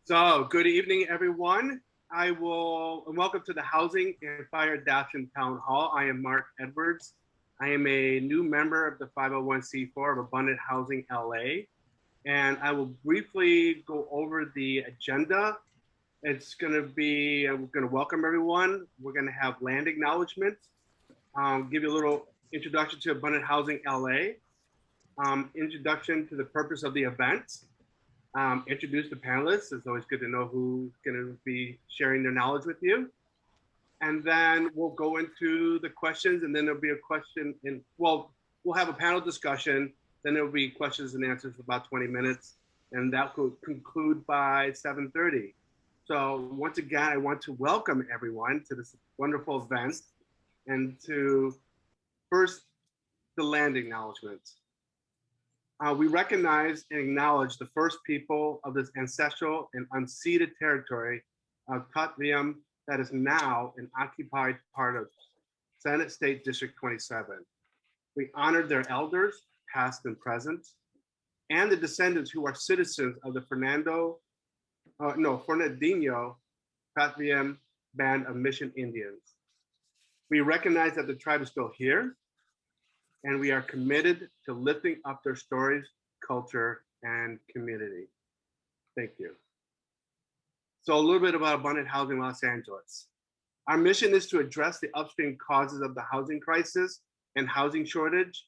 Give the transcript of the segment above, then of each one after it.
So, good evening, everyone. Welcome to the Housing and Fire Adoption Town Hall. I am Mark Edwards. I am a new member of the 501c4 of Abundant Housing LA, and I will briefly go over the agenda. We're going to welcome everyone. We're going to have land acknowledgement, give you a little introduction to Abundant Housing LA, introduction to the purpose of the event, introduce the panelists. It's always good to know who's going to be sharing their knowledge with you. And then we'll go into the questions, and then there'll be a question we'll have a panel discussion. Then there'll be questions and answers for about 20 minutes, and that will conclude by 7:30. So once again, I want to welcome everyone to this wonderful event, and to first the land acknowledgement. We recognize and acknowledge the first people of this ancestral and unceded territory of Katviam that is now an occupied part of Senate State District 27. We honor their elders, past and present, and the descendants who are citizens of the Fernandinho Katviam Band of Mission Indians. We recognize that the tribe is still here, and we are committed to lifting up their stories, culture, and community. Thank you. So a little bit about Abundant Housing Los Angeles. Our mission is to address the upstream causes of the housing crisis and housing shortage,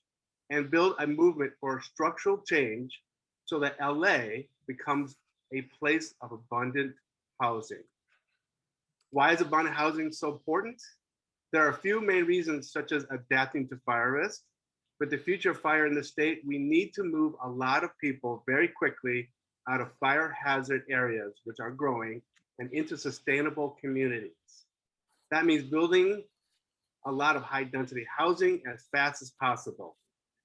and build a movement for structural change so that LA becomes a place of abundant housing. Why is abundant housing so important? There are a few main reasons, such as adapting to fire risk. With the future of fire in the state, we need to move a lot of people very quickly out of fire hazard areas, which are growing, and into sustainable communities. That means building a lot of high density housing as fast as possible.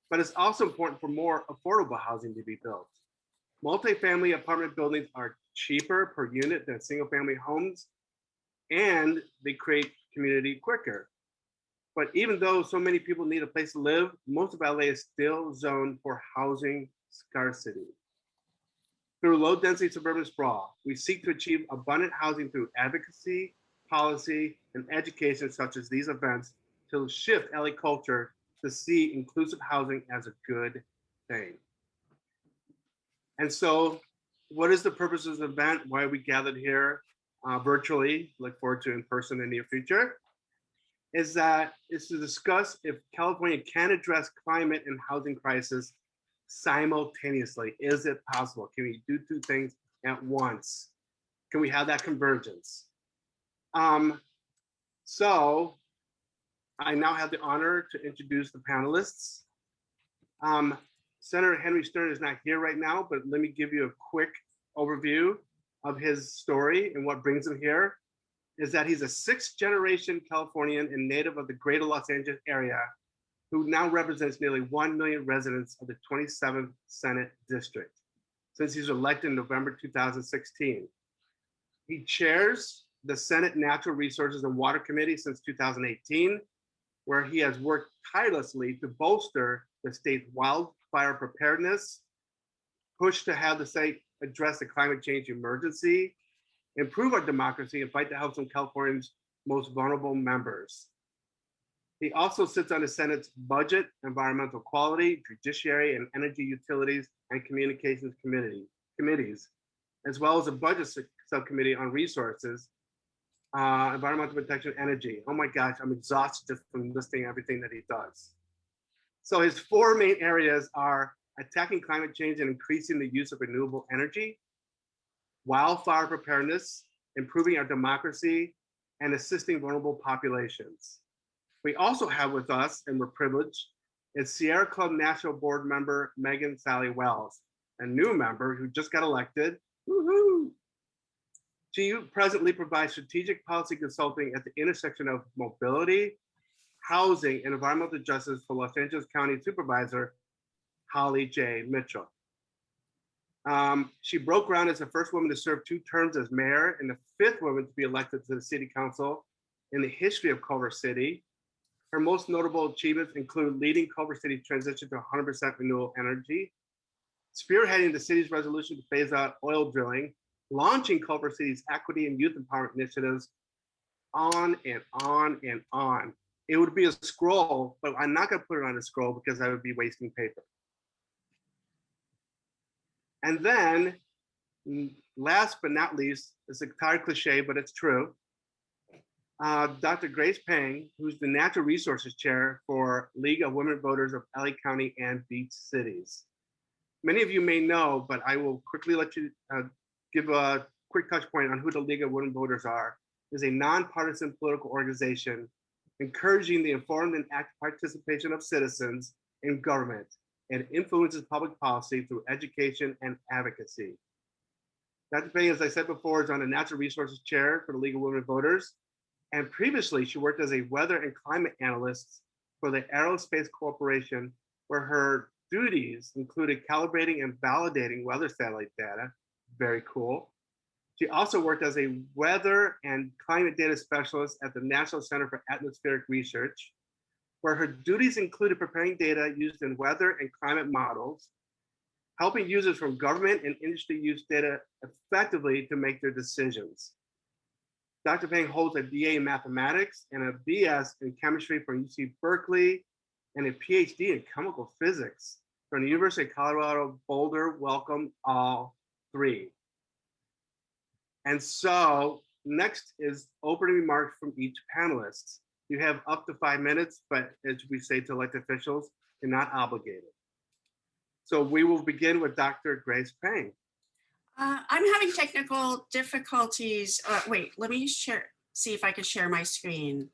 But it's also important for more affordable housing to be built. Multifamily apartment buildings are cheaper per unit than single family homes, and they create community quicker. But even though so many people need a place to live, most of LA is still zoned for housing scarcity. Through low density suburban sprawl, we seek to achieve abundant housing through advocacy, policy, and education, such as these events, to shift LA culture to see inclusive housing as a good thing. And so, what is the purpose of this event? Why are we gathered here virtually? Look forward to in person in the near future. Is to discuss if California can address climate and housing crisis simultaneously. Is it possible? Can we do two things at once? Can we have that convergence? So I now have the honor to introduce the panelists. Senator Henry Stern is not here right now, but let me give you a quick overview of his story and what brings him here. Is that he's a sixth generation Californian and native of the greater Los Angeles area, who now represents nearly 1 million residents of the 27th Senate District since he was elected in November 2016. He chairs the Senate Natural Resources and Water Committee since 2018, where he has worked tirelessly to bolster the state's wildfire preparedness, push to have the state address the climate change emergency, improve our democracy, and fight to help some Californians' most vulnerable members. He also sits on the Senate's Budget, Environmental Quality, Judiciary, and Energy Utilities and Communications committees, as well as a Budget Subcommittee on Resources, Environmental Protection, Energy. Oh my gosh, I'm exhausted just from listing everything that he does. So his four main areas are attacking climate change and increasing the use of renewable energy, wildfire preparedness, improving our democracy, and assisting vulnerable populations. We also have with us, and we're privileged, is Sierra Club National Board member Meghan Sahli-Wells, a new member who just got elected. Woohoo! She presently provides strategic policy consulting at the intersection of mobility, housing, and environmental justice for Los Angeles County Supervisor Holly J. Mitchell. She broke ground as the first woman to serve 2 terms as mayor and the 5th woman to be elected to the city council in the history of Culver City. Her most notable achievements include leading Culver City's transition to 100% renewable energy, spearheading the city's resolution to phase out oil drilling, launching Culver City's equity and youth empowerment initiatives, on and on and on. It would be a scroll, but I'm not going to put it on a scroll because I would be wasting paper. And then, last but not least, it's a tired cliche, but it's true. Dr. Grace Peng, who's the Natural Resources Chair for League of Women Voters of LA County and Beach Cities. Many of you may know, but I will quickly let you give a quick touch point on who the League of Women Voters are. It's a nonpartisan political organization encouraging the informed and active participation of citizens in government and influences public policy through education and advocacy. Dr. Peng, as I said before, is on the Natural Resources Chair for the League of Women Voters. And previously, she worked as a weather and climate analyst for the Aerospace Corporation, where her duties included calibrating and validating weather satellite data. Very cool. She also worked as a weather and climate data specialist at the National Center for Atmospheric Research, where her duties included preparing data used in weather and climate models, helping users from government and industry use data effectively to make their decisions. Dr. Peng holds a BA in mathematics and a BS in chemistry from UC Berkeley and a PhD in chemical physics from the University of Colorado Boulder. Welcome all three. And so next is opening remarks from each panelist. You have up to 5 minutes, but as we say to elected officials, you're not obligated. So we will begin with Dr. Grace Peng. I'm having technical difficulties. Wait, let me see if I can share my screen.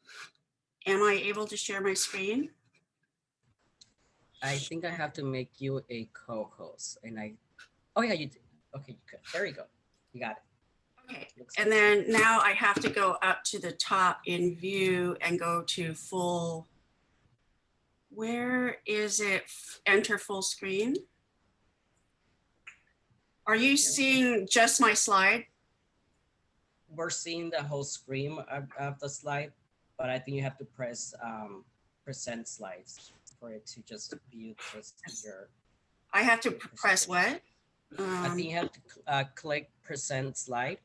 Am I able to share my screen? I think I have to make you a co-host, oh yeah, you did. Okay, good. There you go. You got it. Okay, and then now I have to go up to the top in view and go to full. Where is it? Enter full screen. Are you seeing just my slide? We're seeing the whole screen of the slide, but I think you have to press present slides for it to just view just your. I have to press what? I think you have to click present slide.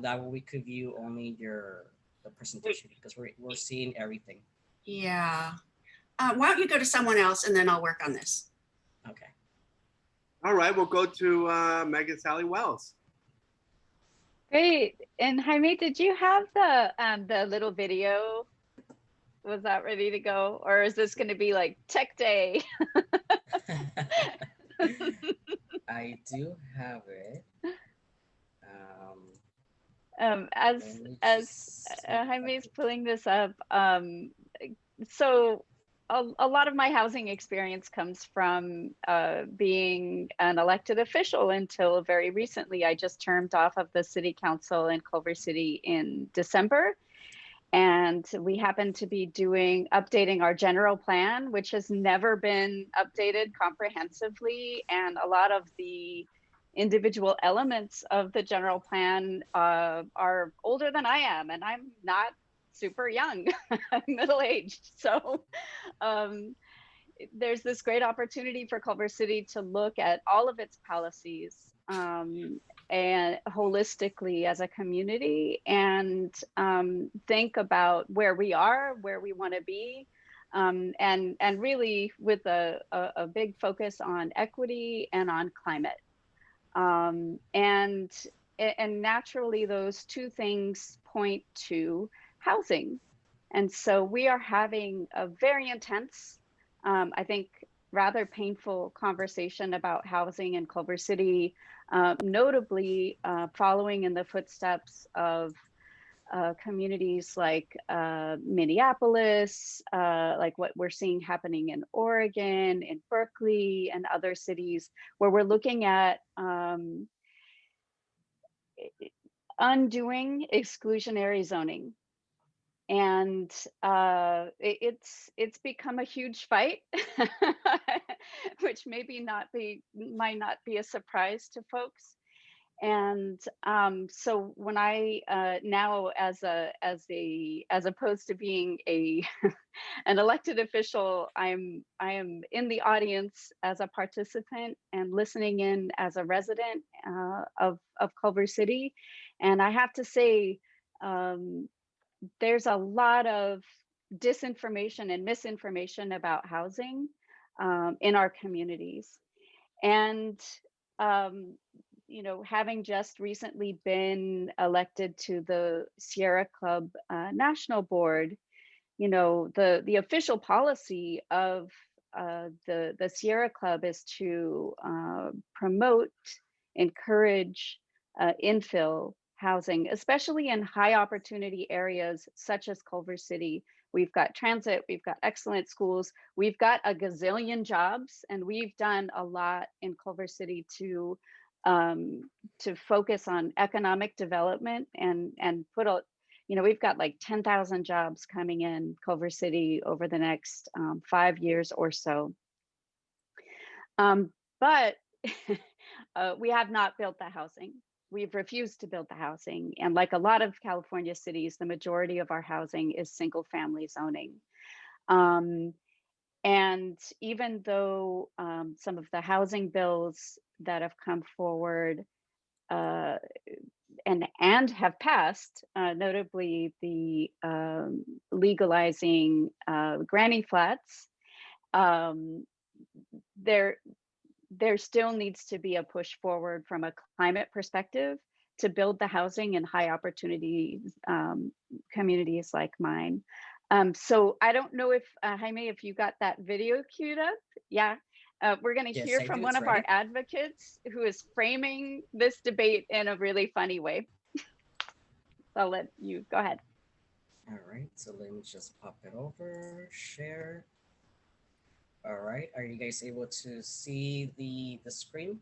That way we could view only the presentation because we're seeing everything. Yeah. Why don't you go to someone else and then I'll work on this. Okay. All right, we'll go to Meghan Sahli-Wells. Great. And Jaime, did you have the little video? Was that ready to go? Or is this going to be like tech day? I do have it. As Jaime's pulling this up, so a lot of my housing experience comes from being an elected official until very recently. I just termed off of the city council in Culver City in December. And we happen to be updating our general plan, which has never been updated comprehensively. And a lot of the individual elements of the general plan are older than I am, and I'm not super young, I'm middle-aged. So there's this great opportunity for Culver City to look at all of its policies and holistically as a community and think about where we are, where we want to be, and really with a big focus on equity and on climate. And naturally those two things point to housing. And so we are having a very intense, I think rather painful conversation about housing in Culver City, notably following in the footsteps of communities like Minneapolis, like what we're seeing happening in Oregon, in Berkeley, and other cities, where we're looking at undoing exclusionary zoning. And it's become a huge fight, which might not be a surprise to folks. And so when I now, as opposed to being a an elected official, I am in the audience as a participant and listening in as a resident of Culver City, and I have to say, there's a lot of disinformation and misinformation about housing in our communities. And having just recently been elected to the Sierra Club National Board, the official policy of the Sierra Club is to promote, encourage infill housing, especially in high opportunity areas such as Culver City. We've got transit, we've got excellent schools, we've got a gazillion jobs, and we've done a lot in Culver City to focus on economic development and put a, we've got like 10,000 jobs coming in Culver City over the next 5 years or so. But we have not built the housing. We've refused to build the housing. And like a lot of California cities, the majority of our housing is single family zoning. And even though some of the housing bills that have come forward and have passed, notably the legalizing granny flats, there still needs to be a push forward from a climate perspective to build the housing in high opportunity communities like mine. So I don't know if Jaime, if you got that video queued up. Yeah, we're going to hear from one of our advocates who is framing this debate in a really funny way. I'll let you go ahead. All right, so let me just pop it over, share. All right, are you guys able to see the screen?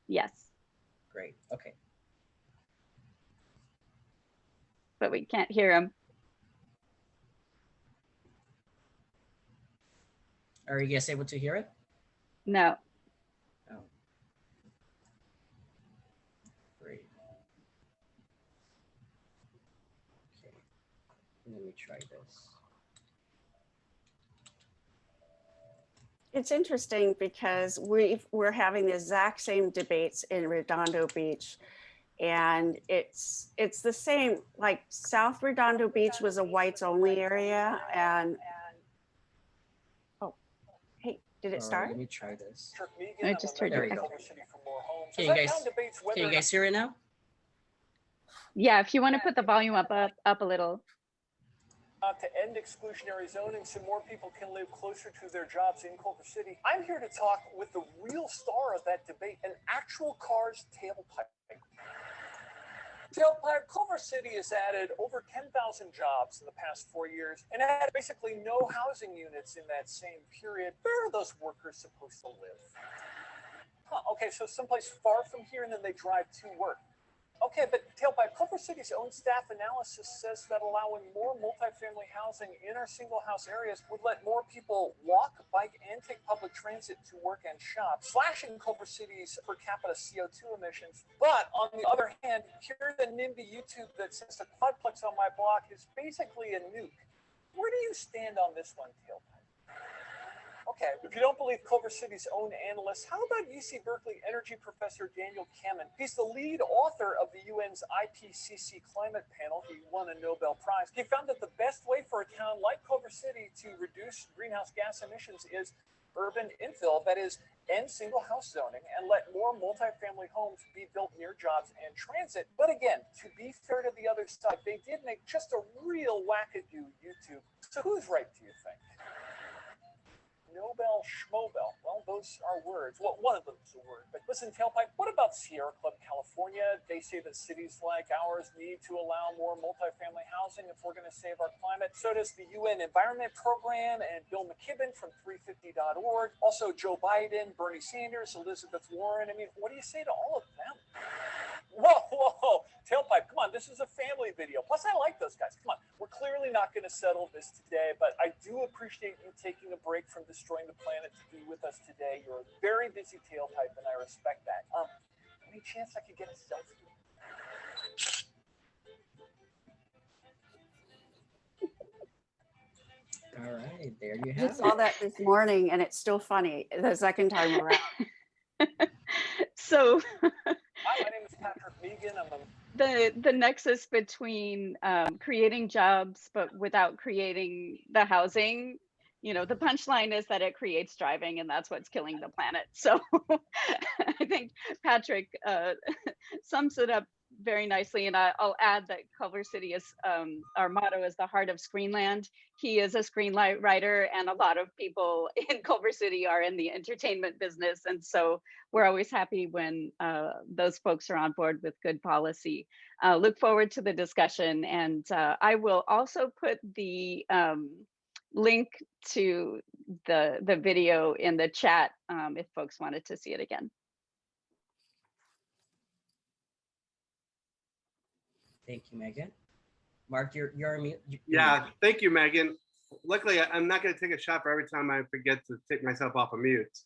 Yes. Great, okay. But we can't hear him. Are you guys able to hear it? No. Oh. Great. Okay, let me try this. It's interesting because we're having the exact same debates in Redondo Beach, and it's the same. Like South Redondo Beach was a whites only area, and oh, hey, did it start? Let me try this. I just heard there you. we go. Can you guys hear it now? Yeah, if you want to put the volume up a little. To end exclusionary zoning so more people can live closer to their jobs in Culver City. I'm here to talk with the real star of that debate, an actual car's tailpipe. Culver City has added over 10,000 jobs in the past 4 years and had basically no housing units in that same period. Where are those workers supposed to live? Okay, so someplace far from here and then they drive to work. Okay, but Tailpipe, Culver City's own staff analysis says that allowing more multifamily housing in our single house areas would let more people walk, bike, and take public transit to work and shop, slashing Culver City's per capita CO2 emissions. But on the other hand, here's a NIMBY YouTube that says the quadplex on my block is basically a nuke. Where do you stand on this one, Tailpipe? Okay, if you don't believe Culver City's own analysts, how about UC Berkeley energy professor Daniel Kamen? He's the lead author of the UN's IPCC climate panel. He won a Nobel Prize. He found that the best way for a town like Culver City to reduce greenhouse gas emissions is urban infill, that is, end single house zoning and let more multifamily homes be built near jobs and transit. But again, to be fair to the other side, they did make just a real wackadoo YouTube. So who's right, do you think? Nobel Schmobel. Well, those are words. Well, one of them is a word. But listen, Tailpipe, what about Sierra Club, California? They say that cities like ours need to allow more multifamily housing if we're going to save our climate. So does the UN Environment Program and Bill McKibben from 350.org. Also, Joe Biden, Bernie Sanders, Elizabeth Warren. I mean, what do you say to all of them? Whoa, Tailpipe, come on, this is a family video. Plus, I like those guys. Come on, we're clearly not going to settle this today, but I do appreciate you taking a break from destroying the planet to be with us today. You're a very busy Tailpipe, and I respect that. Any chance I could get a selfie? All right, there you I have just saw it. that this morning and it's still funny the second time around. So Hi, my name is Patrick Megan. I'm a the nexus between creating jobs but without creating the housing, you know, the punchline is that it creates driving, and that's what's killing the planet. So I think Patrick sums it up very nicely. And I'll add that Culver City is, our motto is the heart of Screenland. He is a screenwriter, and a lot of people in Culver City are in the entertainment business. And so we're always happy when those folks are on board with good policy. Look forward to the discussion. And I will also put the link to the video in the chat if folks wanted to see it again. Thank you, Megan. Mark, you're mute. Yeah, thank you, Megan. Luckily, I'm not going to take a shot for every time I forget to take myself off of mute.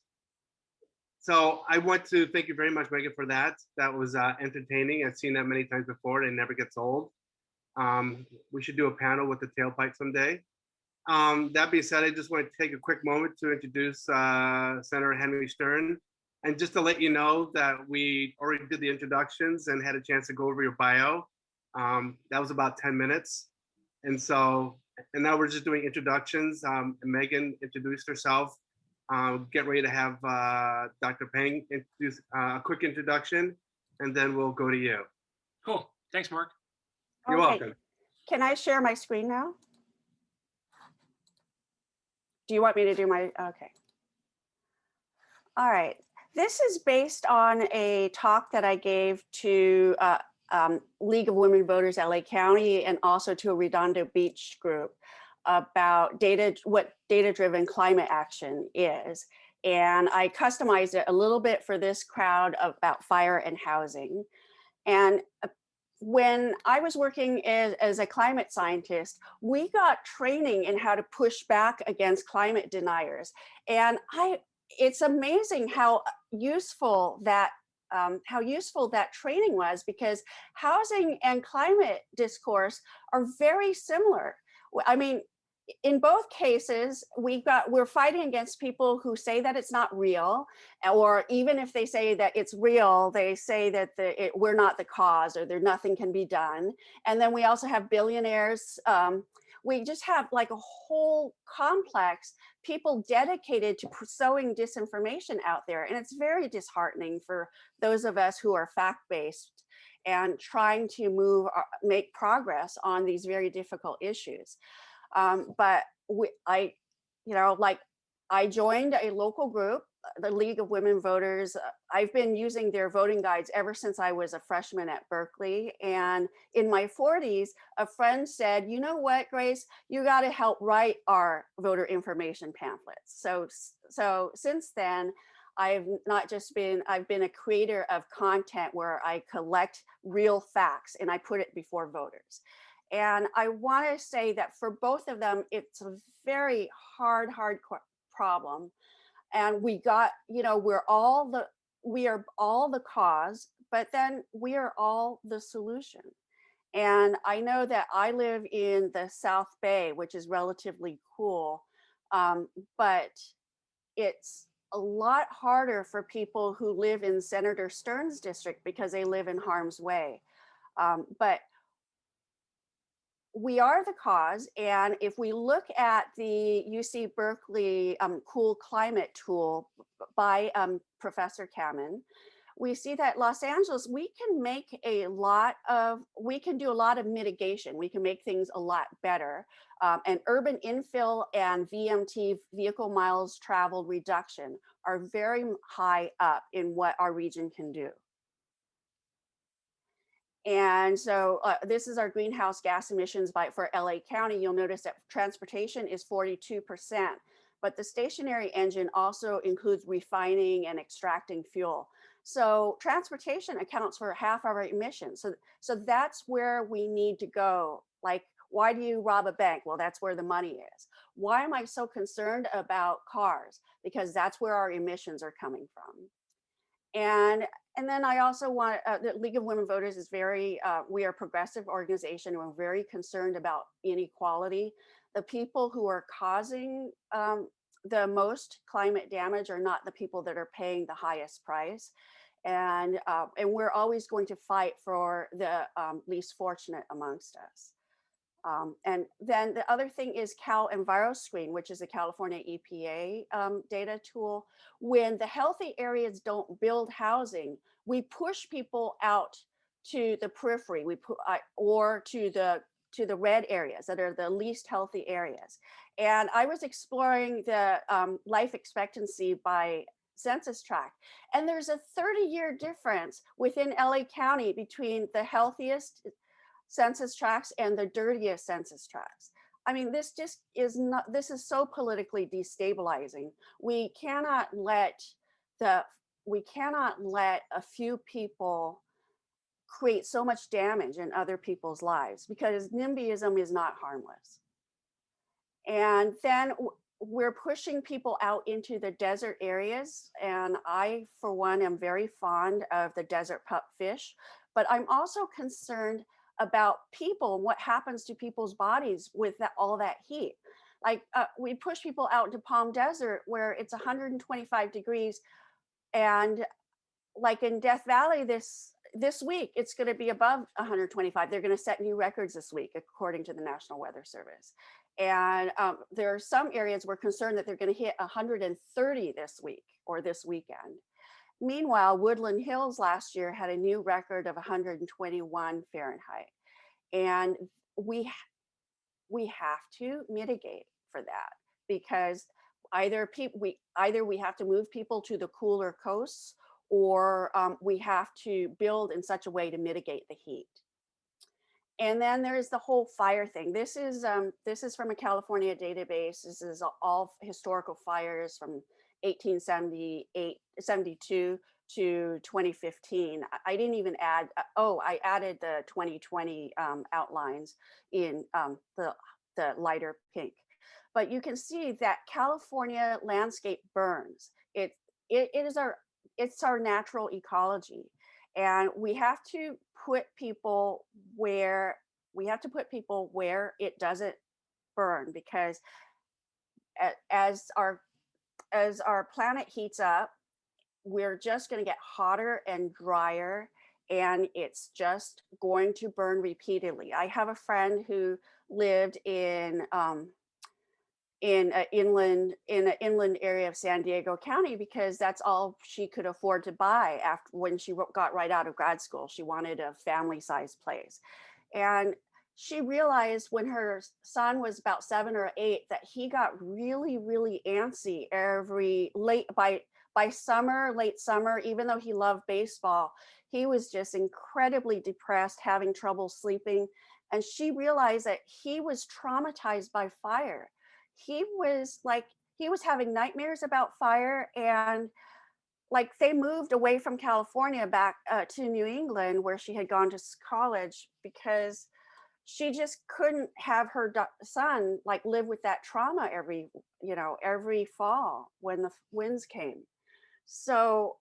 So I want to thank you very much, Megan, for that. That was entertaining. I've seen that many times before, and it never gets old. We should do a panel with the tailpipe someday. That being said, I just want to take a quick moment to introduce Senator Henry Stern. And just to let you know that we already did the introductions and had a chance to go over your bio. That was about 10 minutes. And now we're just doing introductions. Megan introduced herself. Get ready to have Dr. Peng introduce a quick introduction, and then we'll go to you. Cool. Thanks, Mark. You're Okay. welcome. Can I share my screen now? Do you want me to do my, okay. All right. This is based on a talk that I gave to League of Women Voters LA County, and also to a Redondo Beach group about what data-driven climate action is. And I customized it a little bit for this crowd about fire and housing. And when I was working as a climate scientist, we got training in how to push back against climate deniers. And it's amazing how useful that training was, because housing and climate discourse are very similar. I mean, in both cases, we're fighting against people who say that it's not real, or even if they say that it's real, they say that we're not the cause, or nothing can be done. And then we also have billionaires. We just have like a whole complex, people dedicated to sowing disinformation out there. And it's very disheartening for those of us who are fact-based and trying to make progress on these very difficult issues. But I joined a local group, the League of Women Voters. I've been using their voting guides ever since I was a freshman at Berkeley. And in my 40s, a friend said, you know what, Grace, you got to help write our voter information pamphlets. So since then, I've been a creator of content where I collect real facts and I put it before voters. And I want to say that for both of them, it's a very hard problem. And we are all the cause, but then we are all the solution. And I know that I live in the South Bay, which is relatively cool, but it's a lot harder for people who live in Senator Stern's district because they live in harm's way. But we are the cause. And if we look at the UC Berkeley Cool Climate Tool by Professor Kamen, we see that Los Angeles, we can do a lot of mitigation. We can make things a lot better. And urban infill and VMT, vehicle miles traveled reduction, are very high up in what our region can do. And so this is our greenhouse gas emissions for LA County. You'll notice that transportation is 42%, but the stationary engine also includes refining and extracting fuel. So transportation accounts for half of our emissions. So that's where we need to go. Like, why do you rob a bank? Well, that's where the money is. Why am I so concerned about cars? Because that's where our emissions are coming from. And then I also want, the League of Women Voters is very, we are a progressive organization, and we're very concerned about inequality. The people who are causing the most climate damage are not the people that are paying the highest price. And we're always going to fight for the least fortunate amongst us. And then the other thing is Cal EnviroScreen, which is a California EPA data tool. When the healthy areas don't build housing, we push people out to the periphery, or to the red areas that are the least healthy areas. And I was exploring the life expectancy by census tract, and there's a 30-year difference within LA County between the healthiest census tracts and the dirtiest census tracts. I mean, this just is not, this is so politically destabilizing. We cannot let a few people create so much damage in other people's lives, because NIMBYism is not harmless. And then we're pushing people out into the desert areas. And I, for one, am very fond of the desert pup fish, but I'm also concerned about people and what happens to people's bodies with all that heat. Like we push people out into Palm Desert where it's 125 degrees, and like in Death Valley this week, it's going to be above 125. They're going to set new records this week, according to the National Weather Service. And there are some areas we're concerned that they're going to hit 130 this week or this weekend. Meanwhile, Woodland Hills last year had a new record of 121 Fahrenheit. And we have to mitigate for that, because either we have to move people to the cooler coasts, or we have to build in such a way to mitigate the heat. And then there's the whole fire thing. This is from a California database. This is all historical fires from 1872 to 2015. I didn't even add, I added the 2020 outlines in the lighter pink. But you can see that California landscape burns. It's our natural ecology. And we have to put people where it doesn't burn, because as our planet heats up, we're just going to get hotter and drier, and it's just going to burn repeatedly. I have a friend who lived in an inland area of San Diego County, because that's all she could afford to buy when she got right out of grad school. She wanted a family-sized place. And she realized when her son was about 7 or 8 that he got really, really antsy by summer, late summer, even though he loved baseball, he was just incredibly depressed, having trouble sleeping. And she realized that he was traumatized by fire. He was having nightmares about fire, and like they moved away from California back to New England, where she had gone to college, because she just couldn't have her son like live with that trauma every fall when the winds came. So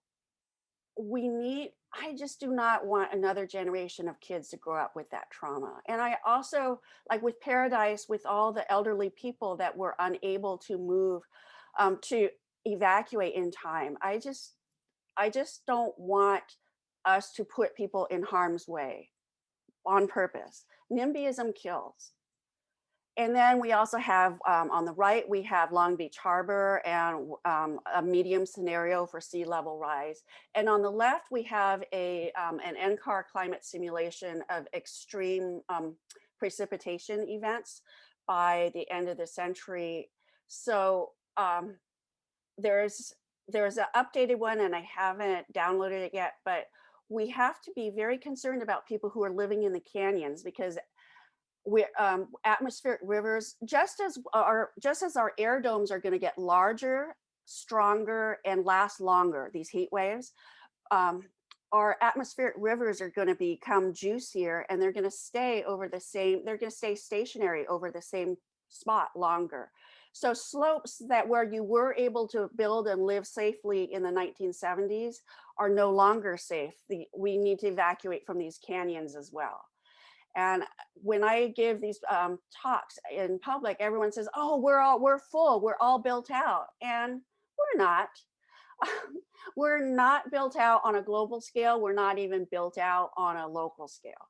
I just do not want another generation of kids to grow up with that trauma. And I also, like with Paradise, with all the elderly people that were unable to move, to evacuate in time, I just don't want us to put people in harm's way on purpose. NIMBYism kills. And then we also have, on the right, we have Long Beach Harbor and a medium scenario for sea level rise. And on the left, we have an NCAR climate simulation of extreme precipitation events by the end of the century. So there's an updated one, and I haven't downloaded it yet, but we have to be very concerned about people who are living in the canyons, because atmospheric rivers, just as our air domes are going to get larger, stronger, and last longer, these heat waves, our atmospheric rivers are going to become juicier, and they're going to stay stationary over the same spot longer. So slopes that where you were able to build and live safely in the 1970s are no longer safe. We need to evacuate from these canyons as well. And when I give these talks in public, everyone says, "Oh, we're full, we're all built out," and we're not. We're not built out on a global scale. We're not even built out on a local scale.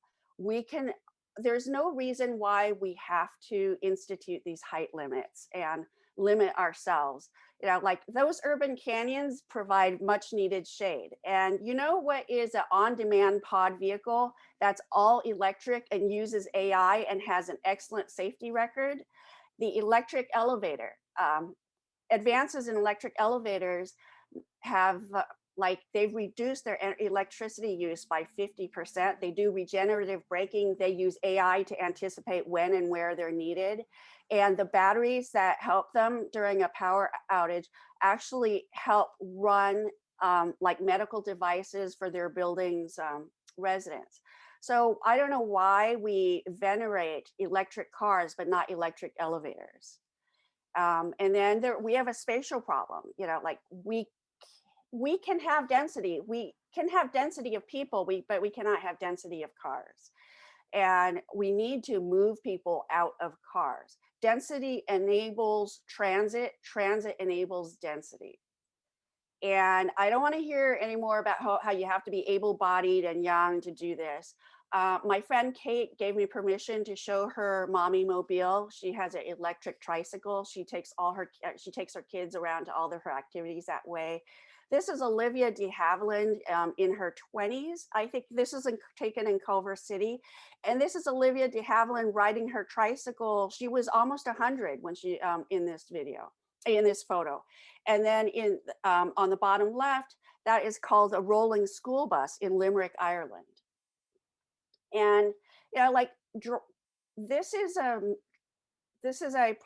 There's no reason why we have to institute these height limits and limit ourselves. You know, like those urban canyons provide much needed shade. And you know what is an on-demand pod vehicle that's all electric and uses AI and has an excellent safety record? The electric elevator. Advances in electric elevators have they've reduced their electricity use by 50%. They do regenerative braking. They use AI to anticipate when and where they're needed. And the batteries that help them during a power outage actually help run like medical devices for their buildings residents. So I don't know why we venerate electric cars, but not electric elevators. And then we have a spatial problem, you know, like we can have density. We can have density of people, but we cannot have density of cars. And we need to move people out of cars. Density enables transit, transit enables density. And I don't want to hear any more about how you have to be able-bodied and young to do this. My friend Kate gave me permission to show her mommy mobile. She has an electric tricycle. She takes her kids around to all of her activities that way. This is Olivia de Havilland in her 20s. I think this is taken in Culver City. And this is Olivia de Havilland riding her tricycle. She was almost 100 when she in this photo. And then on the bottom left, that is called a rolling school bus in Limerick, Ireland. And you know, like this is a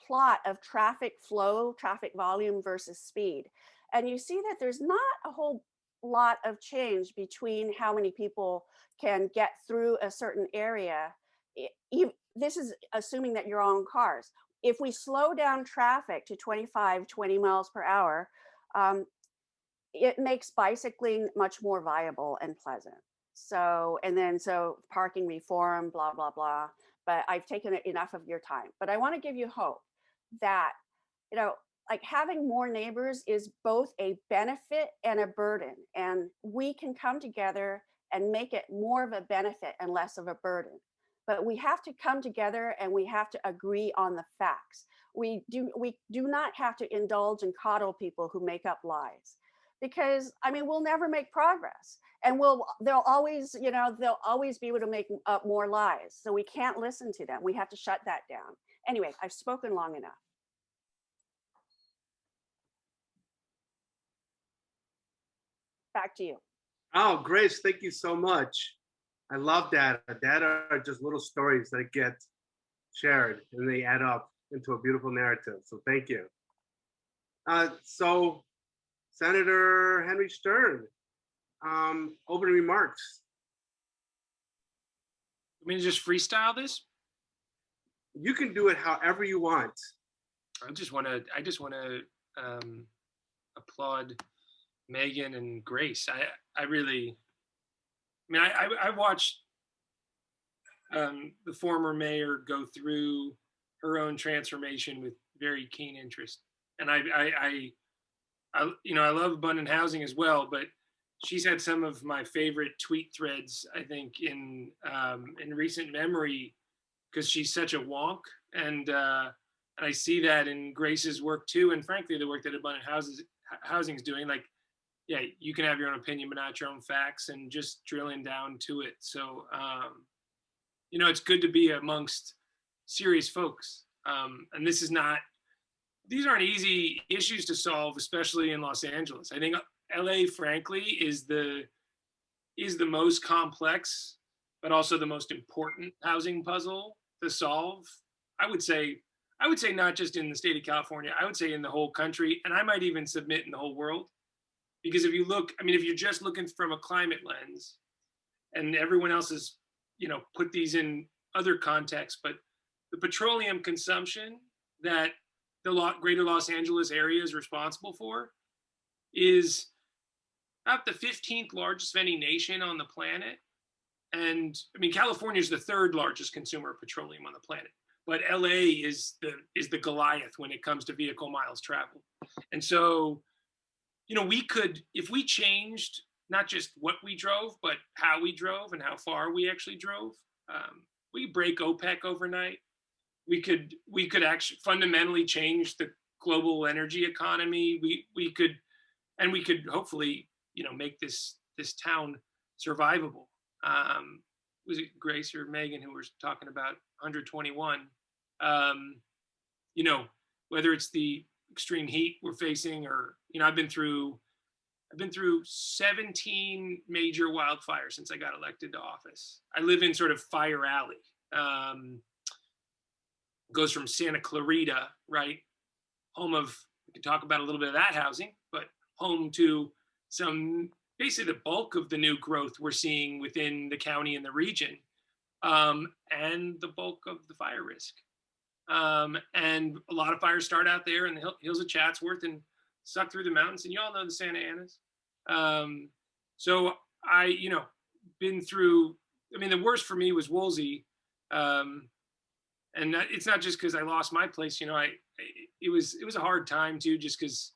plot of traffic flow, traffic volume versus speed. And you see that there's not a whole lot of change between how many people can get through a certain area. This is assuming that you're on cars. If we slow down traffic to 25, 20 miles per hour, it makes bicycling much more viable and pleasant. So parking reform, blah, blah, blah. But I've taken enough of your time. But I want to give you hope that, you know, like having more neighbors is both a benefit and a burden. And we can come together and make it more of a benefit and less of a burden. But we have to come together and we have to agree on the facts. We do not have to indulge and coddle people who make up lies, because I mean, we'll never make progress, and they'll always be able to make up more lies. So we can't listen to them. We have to shut that down. Anyway, I've spoken long enough. Back to you. Oh, Grace, thank you so much. I love that. That are just little stories that get shared and they add up into a beautiful narrative. So thank you. So Senator Henry Stern, opening remarks. I mean, just freestyle this? You can do it however you want. I just want to applaud Megan and Grace. I watched the former mayor go through her own transformation with very keen interest, and I love abundant housing as well. But she's had some of my favorite tweet threads, I think, in recent memory, because she's such a wonk, and I see that in Grace's work too, and frankly, the work that abundant housing is doing. Like, yeah, you can have your own opinion, but not your own facts, and just drilling down to it. So, it's good to be amongst serious folks. And these aren't easy issues to solve, especially in Los Angeles. I think LA, frankly, is the most complex, but also the most important housing puzzle to solve. I would say not just in the state of California, I would say in the whole country, and I might even submit in the whole world. Because if you're just looking from a climate lens, and everyone else has, put these in other contexts, but the petroleum consumption that the greater Los Angeles area is responsible for is, about the 15th largest vending nation on the planet. And I mean, California is the 3rd largest consumer of petroleum on the planet, but LA is the Goliath when it comes to vehicle miles traveled. And so, you know, we could, if we changed not just what we drove, but how we drove and how far we actually drove, we break OPEC overnight. We could actually fundamentally change the global energy economy. We could hopefully, you know, make this town survivable. Was it Grace or Megan who was talking about 121? You know, whether it's the extreme heat we're facing, or, you know, I've been through 17 major wildfires since I got elected to office. I live in sort of Fire Alley. Goes from Santa Clarita, right? Home of, we can talk about a little bit of that housing, but home to basically the bulk of the new growth we're seeing within the county and the region, and the bulk of the fire risk. And a lot of fires start out there in the hills of Chatsworth and suck through the mountains, and you all know the Santa Anas. So I, you know, been through, I mean, the worst for me was Woolsey. And it's not just because I lost my place, you know, it was a hard time too, just because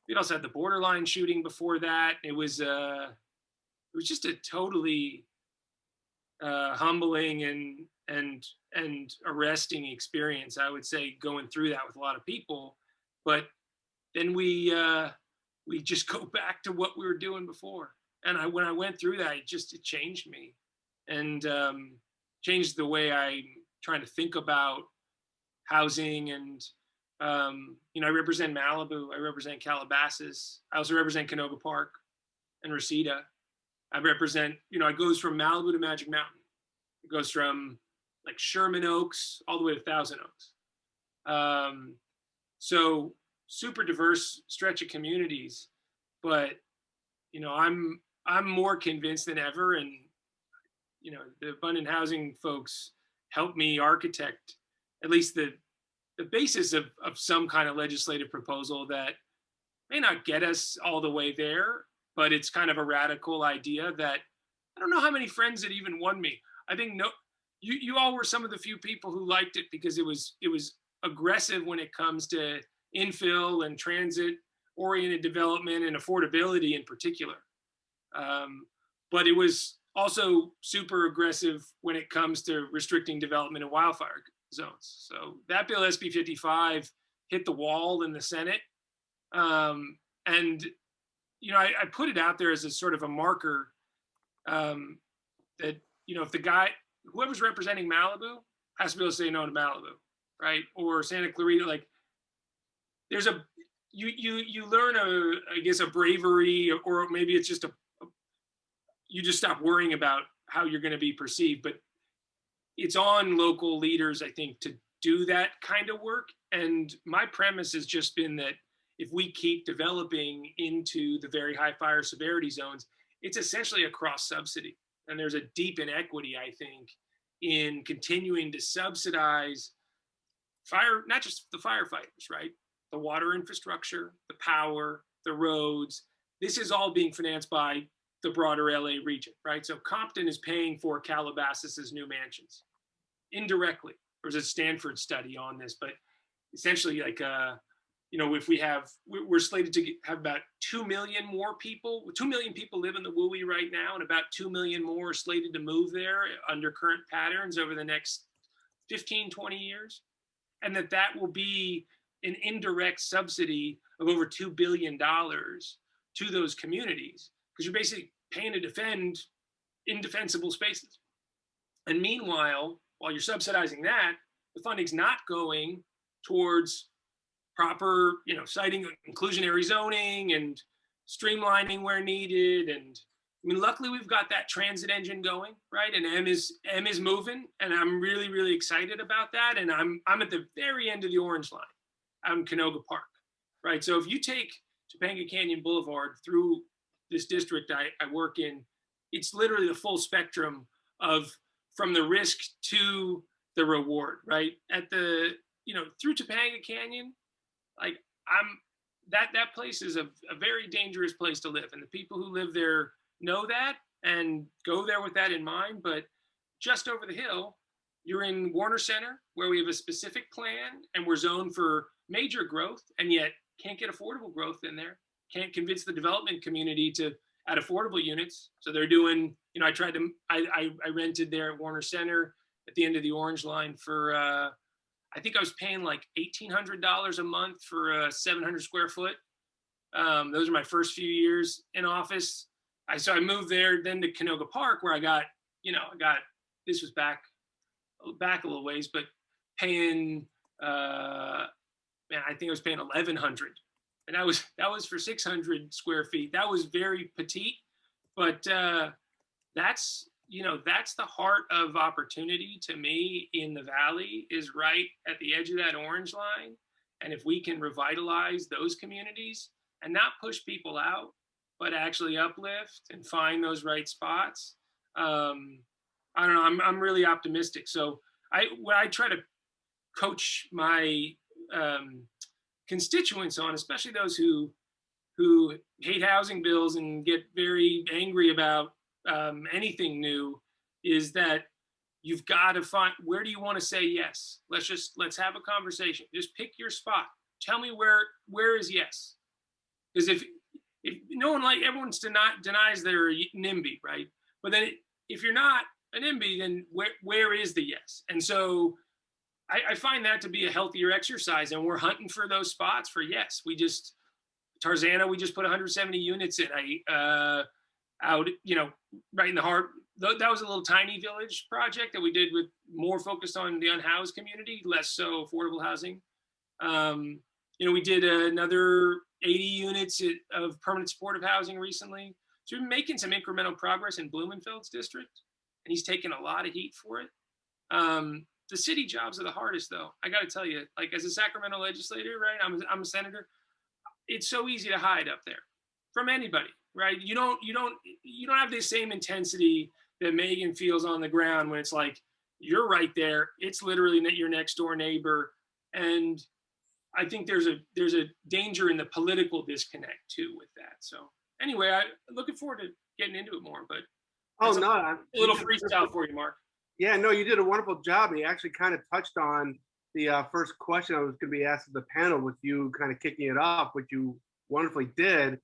we also had the borderline shooting before that. It was just a totally humbling and arresting experience, I would say, going through that with a lot of people. But then we just go back to what we were doing before. And when I went through that, it changed me, and changed the way I'm trying to think about housing. And you know, I represent Malibu, I represent Calabasas, I also represent Canoga Park and Reseda. I represent, you know, it goes from Malibu to Magic Mountain. It goes from like Sherman Oaks all the way to Thousand Oaks. So super diverse stretch of communities, but, you know, I'm more convinced than ever, and, you know, the abundant housing folks help me architect at least the basis of some kind of legislative proposal that may not get us all the way there, but it's kind of a radical idea that I don't know how many friends it even won me. I think you all were some of the few people who liked it because it was aggressive when it comes to infill and transit oriented development and affordability in particular. But it was also super aggressive when it comes to restricting development in wildfire zones. So that bill, SB 55, hit the wall in the Senate. And, you know, I put it out there as a sort of a marker that, you know, if whoever's representing Malibu has to be able to say no to Malibu, right? Or Santa Clarita, like there's you learn I guess a bravery, or maybe it's just you just stop worrying about how you're going to be perceived. But it's on local leaders, I think, to do that kind of work. And my premise has just been that if we keep developing into the very high fire severity zones, it's essentially a cross subsidy. And there's a deep inequity, I think, in continuing to subsidize fire, not just the firefighters, right? The water infrastructure, the power, the roads. This is all being financed by the broader LA region, right? So Compton is paying for Calabasas's new mansions indirectly. There's a Stanford study on this, but essentially, like, you know, if we're slated to have about 2 million more people. 2 million people live in the WUI right now, and about 2 million more are slated to move there under current patterns over the next 15, 20 years. And that will be an indirect subsidy of over $2 billion to those communities, because you're basically paying to defend indefensible spaces. And meanwhile, while you're subsidizing that, the funding's not going towards proper, you know, citing inclusionary zoning and streamlining where needed. And I mean, luckily we've got that transit engine going, right? And M is moving, and I'm really, really excited about that. And I'm at the very end of the orange line out in Canoga Park, right? So if you take Topanga Canyon Boulevard through this district I work in, it's literally the full spectrum of from the risk to the reward, right? At the, you know, through Topanga Canyon, like that place is a very dangerous place to live, and the people who live there know that and go there with that in mind. But just over the hill, you're in Warner Center, where we have a specific plan, and we're zoned for major growth, and yet can't get affordable growth in there. Can't convince the development community to add affordable units. So they're doing, you know, I rented there at Warner Center at the end of the Orange Line for, I think I was paying like $1,800 a month for a 700 square foot. Those are my first few years in office. So I moved there then to Canoga Park, where I got, this was back a little ways, but paying, I think I was paying $1,100, and that was for 600 square feet. That was very petite, but that's the heart of opportunity to me in the Valley, is right at the edge of that Orange Line. And if we can revitalize those communities and not push people out, but actually uplift and find those right spots, I don't know, I'm really optimistic. So what I try to coach my constituents on, especially those who hate housing bills and get very angry about anything new, is that you've got to find, where do you want to say yes? Let's have a conversation. Just pick your spot. Tell me where is yes? Because if no one, like, everyone denies they're a NIMBY, right? But then if you're not a NIMBY, then where is the yes? And so I find that to be a healthier exercise, and we're hunting for those spots for yes. Tarzana, we just put 170 units in. Out, right in the heart. That was a little tiny village project that we did with more focused on the unhoused community, less so affordable housing. We did another 80 units of permanent supportive housing recently. So we've been making some incremental progress in Blumenfeld's district, and he's taken a lot of heat for it. The city jobs are the hardest, though. I got to tell you, like, as a Sacramento legislator, right? I'm a senator. It's so easy to hide up there from anybody, right? You don't have the same intensity that Meghan feels on the ground when it's like, you're right there. It's literally your next door neighbor. And I think there's a danger in the political disconnect too with that. So anyway, I'm looking forward to getting into it more, but a little freestyle for you, Mark. Yeah, no, you did a wonderful job. And you actually kind of touched on the first question I was going to be asked of the panel, with you kind of kicking it off, which you wonderfully did.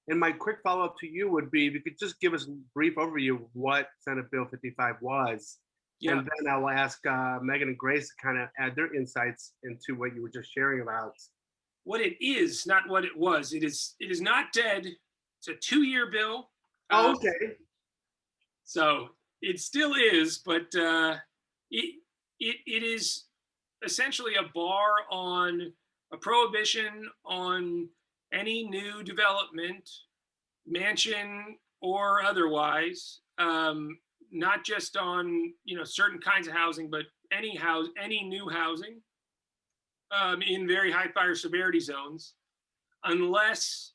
And my quick follow-up to you would be, if you could just give us a brief overview of what Senate Bill 55 was. Yeah. And then I'll ask Megan and Grace to kind of add their insights into what you were just sharing about. What it is, not what it was. It is not dead. It's a 2-year bill. Oh, okay. So it still is, but it is essentially a bar on a prohibition on any new development, mansion or otherwise, not just on certain kinds of housing, but any new housing in very high fire severity zones, unless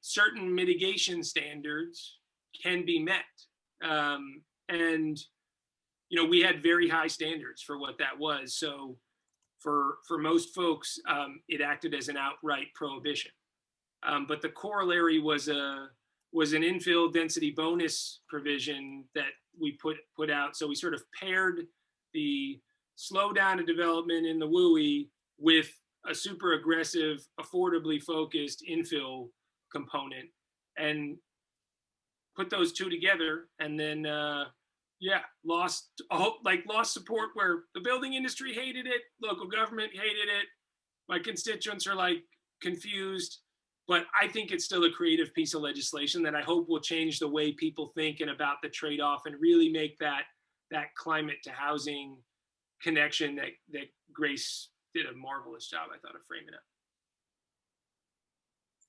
certain mitigation standards can be met. And we had very high standards for what that was. So for most folks, it acted as an outright prohibition. But the corollary was an infill density bonus provision that we put out. So we sort of paired the slowdown of development in the WUI with a super aggressive, affordably focused infill component, and put those two together, and then lost support where the building industry hated it, local government hated it, my constituents are like confused, but I think it's still a creative piece of legislation that I hope will change the way people think and about the trade-off, and really make that climate to housing connection that Grace did a marvelous job, I thought, of framing up.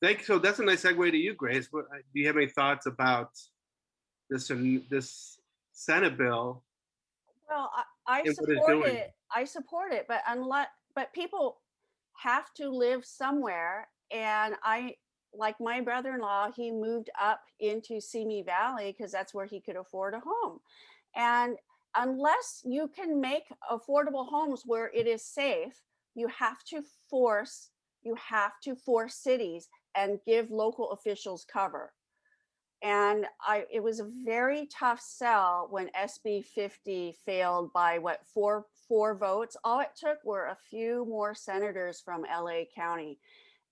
Thank you. So that's a nice segue to you, Grace. Do you have any thoughts about this Senate bill? Well, I support it, but people have to live somewhere. And like my brother-in-law, he moved up into Simi Valley because that's where he could afford a home. And unless you can make affordable homes where it is safe, you have to force you have to force cities and give local officials cover. And it was a very tough sell when SB 50 failed by what, four votes. All it took were a few more senators from LA County.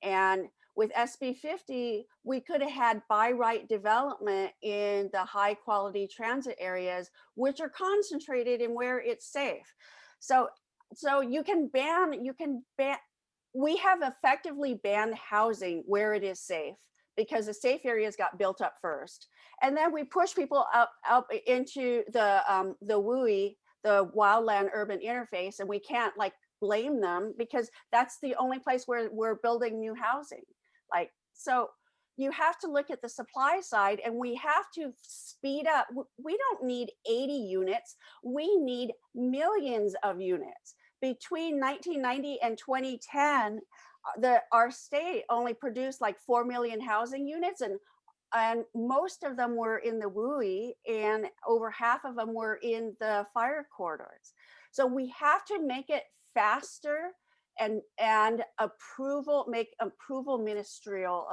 And with SB 50, we could have had by right development in the high quality transit areas, which are concentrated in where it's safe. So you can ban, we have effectively banned housing where it is safe, because the safe areas got built up first. And then we push people up into the WUI, the wildland urban interface, and we can't like blame them, because that's the only place where we're building new housing. Like, so you have to look at the supply side, and we have to speed up. We don't need 80 units, we need millions of units. Between 1990 and 2010, our state only produced like 4 million housing units, and most of them were in the WUI, and over half of them were in the fire corridors. So we have to make it faster and make approval ministerial,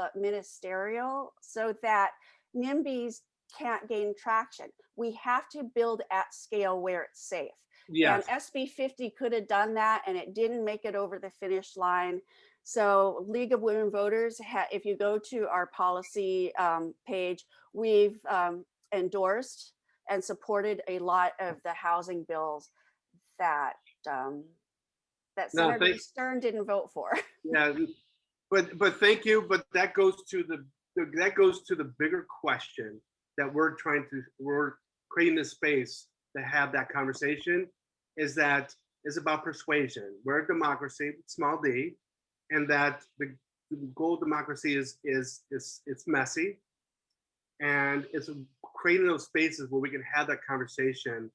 so that NIMBYs can't gain traction. We have to build at scale where it's safe. Yes. And SB 50 could have done that, and it didn't make it over the finish line. So League of Women Voters, if you go to our policy page, we've endorsed and supported a lot of the housing bills that Senator Stern didn't vote for. Yeah, but thank you. But that goes to the bigger question that we're creating this space to have that conversation. Is about persuasion. We're a democracy, small d, and that the goal of democracy is it's messy, and it's creating those spaces where we can have that conversation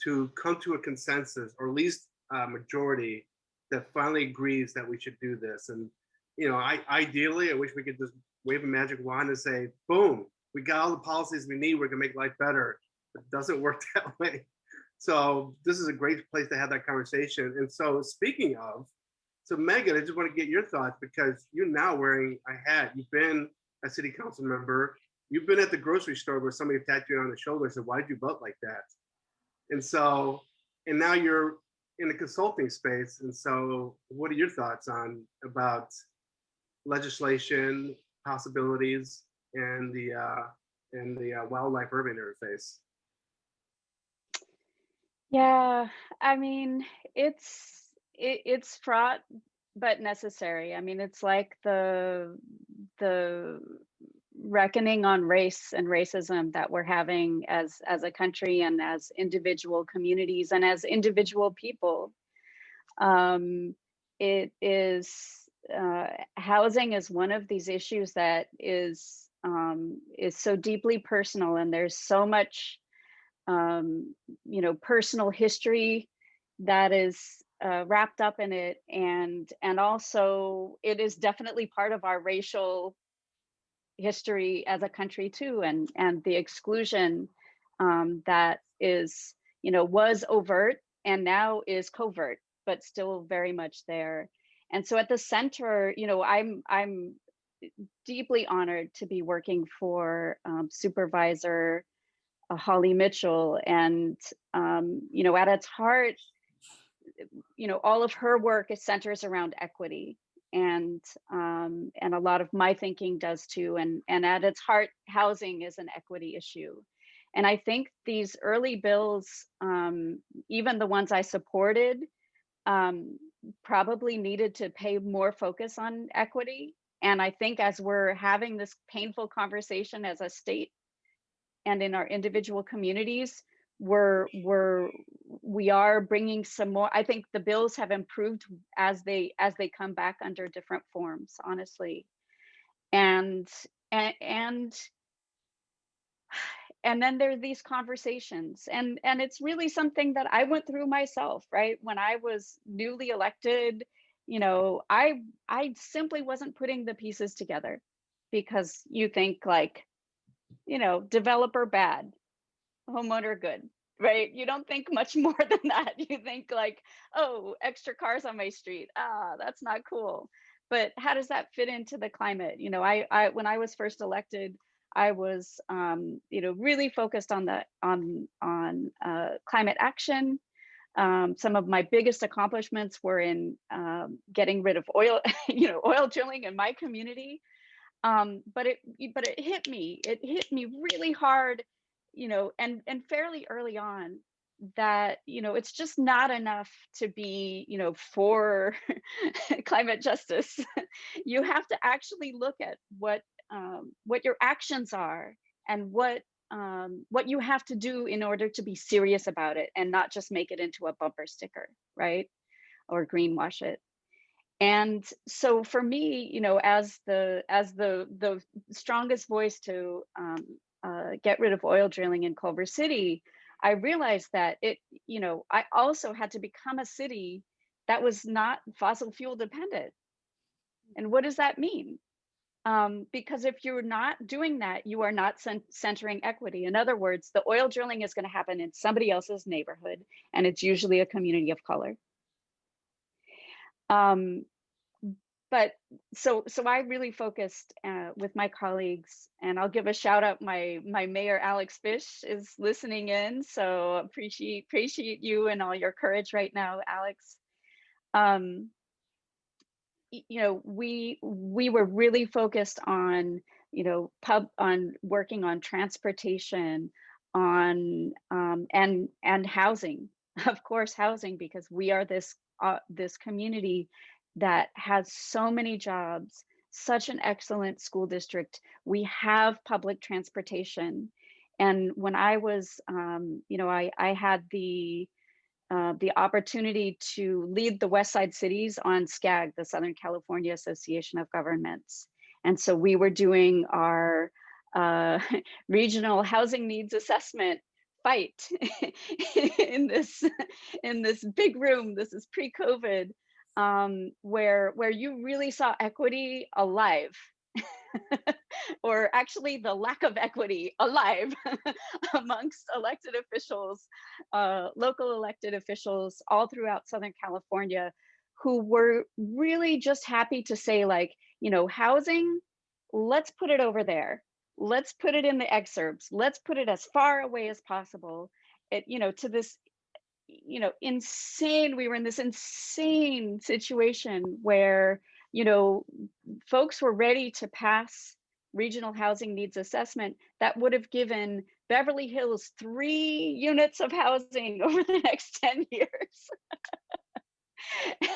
to come to a consensus, or at least a majority that finally agrees that we should do this. And ideally, I wish we could just wave a magic wand and say, boom, we got all the policies we need, we're gonna make life better. It doesn't work that way. So this is a great place to have that conversation. And so speaking of, Meghan, I just want to get your thoughts, because you're now wearing a hat. You've been a city council member. You've been at the grocery store where somebody tapped you on the shoulder and said, why did you vote like that? And now you're in the consulting space. And so what are your thoughts about legislation, possibilities, and the wildlife urban interface? Yeah, I mean, it's fraught but necessary. I mean, it's like the reckoning on race and racism that we're having as a country, and as individual communities, and as individual people. It is housing is one of these issues that is so deeply personal, and there's so much personal history that is wrapped up in it, and also it is definitely part of our racial history as a country too, and the exclusion that is was overt and now is covert, but still very much there. And so at the center, I'm deeply honored to be working for Supervisor Holly Mitchell, and at its heart, all of her work centers around equity, and a lot of my thinking does too. And at its heart, housing is an equity issue. And I think these early bills, even the ones I supported, probably needed to pay more focus on equity. And I think as we're having this painful conversation as a state and in our individual communities, we are bringing some more. I think the bills have improved as they come back under different forms, honestly. And then there are these conversations, and it's really something that I went through myself, right? When I was newly elected, I simply wasn't putting the pieces together, because you think like, developer bad, homeowner good, right? You don't think much more than that. You think like, oh, extra cars on my street, that's not cool. but how does that fit into the climate? You know, I when I was first elected, I was, you know, really focused on climate action. Some of my biggest accomplishments were in getting rid of oil, you know, oil drilling in my community. But it hit me. It hit me really hard, you know, and fairly early on, that, you know, it's just not enough to be, you know, for climate justice. You have to actually look at what your actions are, and what you have to do in order to be serious about it, and not just make it into a bumper sticker, right? Or greenwash it. And so for me, you know, as the strongest voice to get rid of oil drilling in Culver City, I realized that it, you know, I also had to become a city that was not fossil fuel dependent. And what does that mean? Because if you're not doing that, you are not centering equity. In other words, the oil drilling is going to happen in somebody else's neighborhood, and it's usually a community of color. But so I really focused with my colleagues, and I'll give a shout out. My mayor, Alex Fish, is listening in, so appreciate you and all your courage right now, Alex. You know, we were really focused on, you know, on working on transportation, on and housing, of course, housing, because we are this community that has so many jobs, such an excellent school district. We have public transportation. And when I was, you know, I had the opportunity to lead the West Side cities on SCAG, the Southern California Association of Governments. And so we were doing our regional housing needs assessment fight in this big room. This is pre-COVID, where you really saw equity alive. Or actually the lack of equity alive amongst elected officials, local elected officials all throughout Southern California, who were really just happy to say, like, you know, housing, let's put it over there. Let's put it in the exurbs. Let's put it as far away as possible. It, you know, to this, you know, insane, we were in this insane situation where, you know, folks were ready to pass regional housing needs assessment that would have given Beverly Hills 3 units of housing over the next 10 years.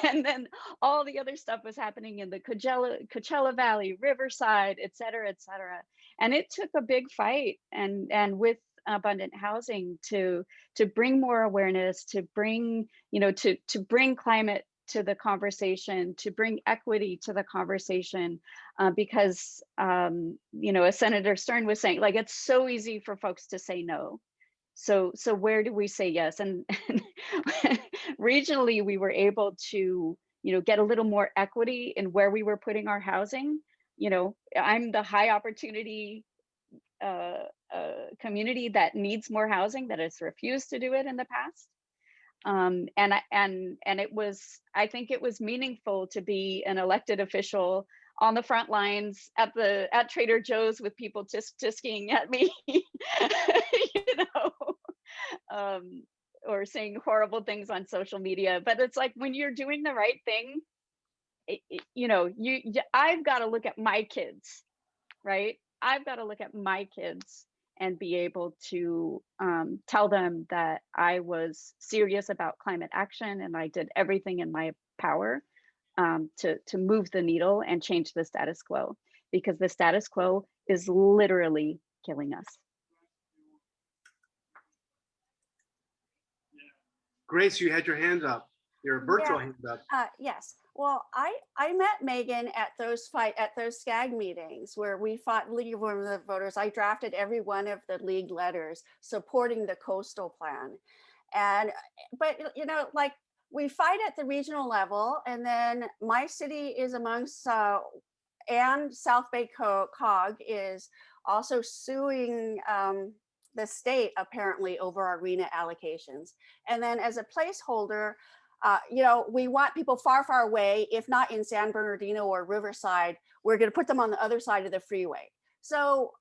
And then all the other stuff was happening in the Coachella Valley, Riverside, et cetera, et cetera. And it took a big fight, and with abundant housing to bring more awareness, to bring, you know, to bring climate to the conversation, to bring equity to the conversation, because, you know, as Senator Stern was saying, like, it's so easy for folks to say no. So where do we say yes? And regionally, we were able to, you know, get a little more equity in where we were putting our housing. You know, I'm the high opportunity community that needs more housing, that has refused to do it in the past. And it was, I think it was meaningful to be an elected official on the front lines at Trader Joe's with people tisk-tisking at me, you know, or saying horrible things on social media. But it's like, when you're doing the right thing, you know, I've got to look at my kids, right? I've got to look at my kids and be able to tell them that I was serious about climate action, and I did everything in my power to move the needle and change the status quo, because the status quo is literally killing us. Grace, you had your hand up, your virtual hand up. Yes. Well, I met Meghan at those SCAG meetings where we fought League of Women Voters. I drafted every one of the league letters supporting the coastal plan. But you know, like, we fight at the regional level, and then my city is amongst, and South Bay COG is also suing the state apparently over our RENA allocations. And then as a placeholder, You know, we want people far, far away. If not in San Bernardino or Riverside, we're going to put them on the other side of the freeway. So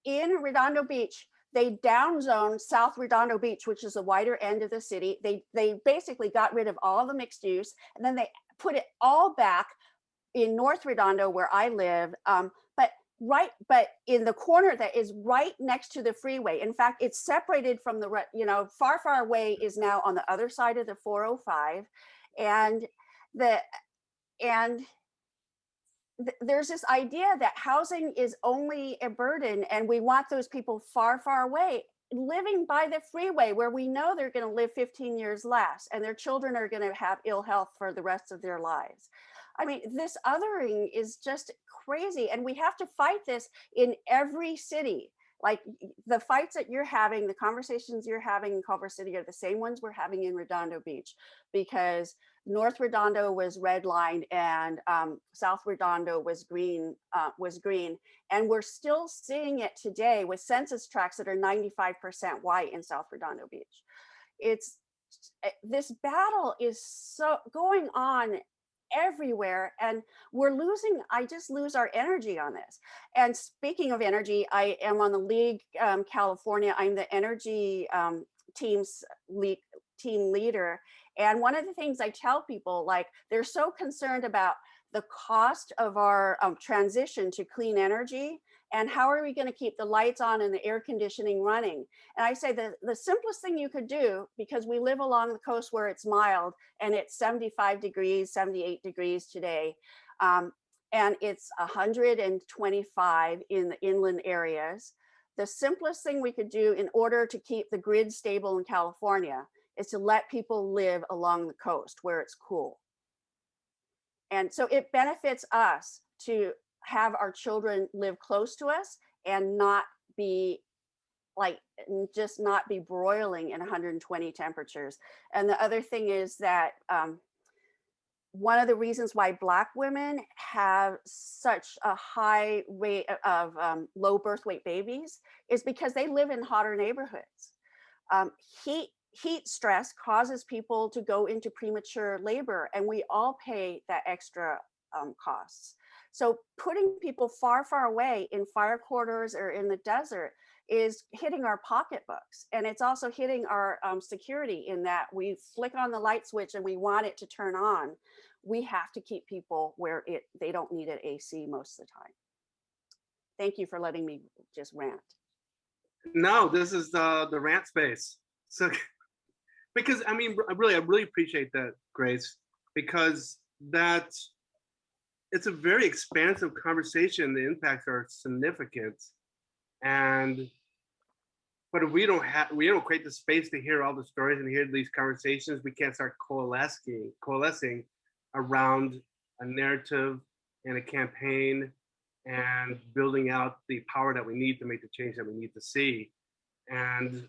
in Redondo Beach, they downzoned South Redondo Beach, which is the wider end of the city. They basically got rid of all the mixed use, and then they put it all back in North Redondo, where I live. But in the corner that is right next to the freeway. In fact, it's separated from the, you know, far, far away is now on the other side of the 405. And there's this idea that housing is only a burden, and we want those people far, far away, living by the freeway, where we know they're going to live 15 years less, and their children are going to have ill health for the rest of their lives. I mean, this othering is just crazy, and we have to fight this in every city. Like the fights that you're having, the conversations you're having in Culver City are the same ones we're having in Redondo Beach, because North Redondo was redlined and South Redondo was green, and we're still seeing it today with census tracts that are 95% white in South Redondo Beach. This battle is so going on everywhere, and I just lose our energy on this. And speaking of energy, I am on the League California. I'm the energy team leader. And one of the things I tell people, like, they're so concerned about the cost of our transition to clean energy, and how are we going to keep the lights on and the air conditioning running? And I say the simplest thing you could do, because we live along the coast where it's mild and it's 75 degrees, 78 degrees today. And it's 125 in the inland areas. The simplest thing we could do in order to keep the grid stable in California is to let people live along the coast where it's cool. And so it benefits us to have our children live close to us and not be just not be broiling in 120 temperatures. And the other thing is that one of the reasons why Black women have such a high rate of low birth weight babies is because they live in hotter neighborhoods. Heat stress causes people to go into premature labor, and we all pay that extra costs. So putting people far, far away in fire corridors or in the desert is hitting our pocketbooks. And it's also hitting our security, in that we flick on the light switch and we want it to turn on. We have to keep people where they don't need an AC most of the time. Thank you for letting me just rant. No, this is the rant space. So, because I mean, I really appreciate that, Grace, because it's a very expansive conversation. The impacts are significant, but if we don't create the space to hear all the stories and hear these conversations, we can't start coalescing around a narrative and a campaign and building out the power that we need to make the change that we need to see. And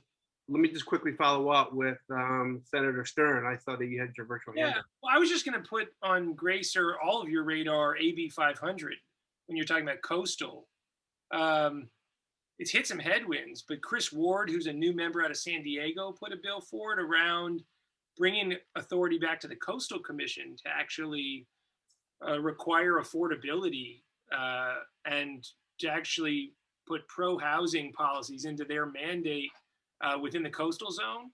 let me just quickly follow up with Senator Stern. I saw that you had your virtual hand up. Well, I was just going to put on Grace or all of your radar AB 500 when you're talking about coastal. It's hit some headwinds, but Chris Ward, who's a new member out of San Diego, put a bill forward around bringing authority back to the Coastal Commission to actually require affordability and to actually put pro-housing policies into their mandate within the coastal zone.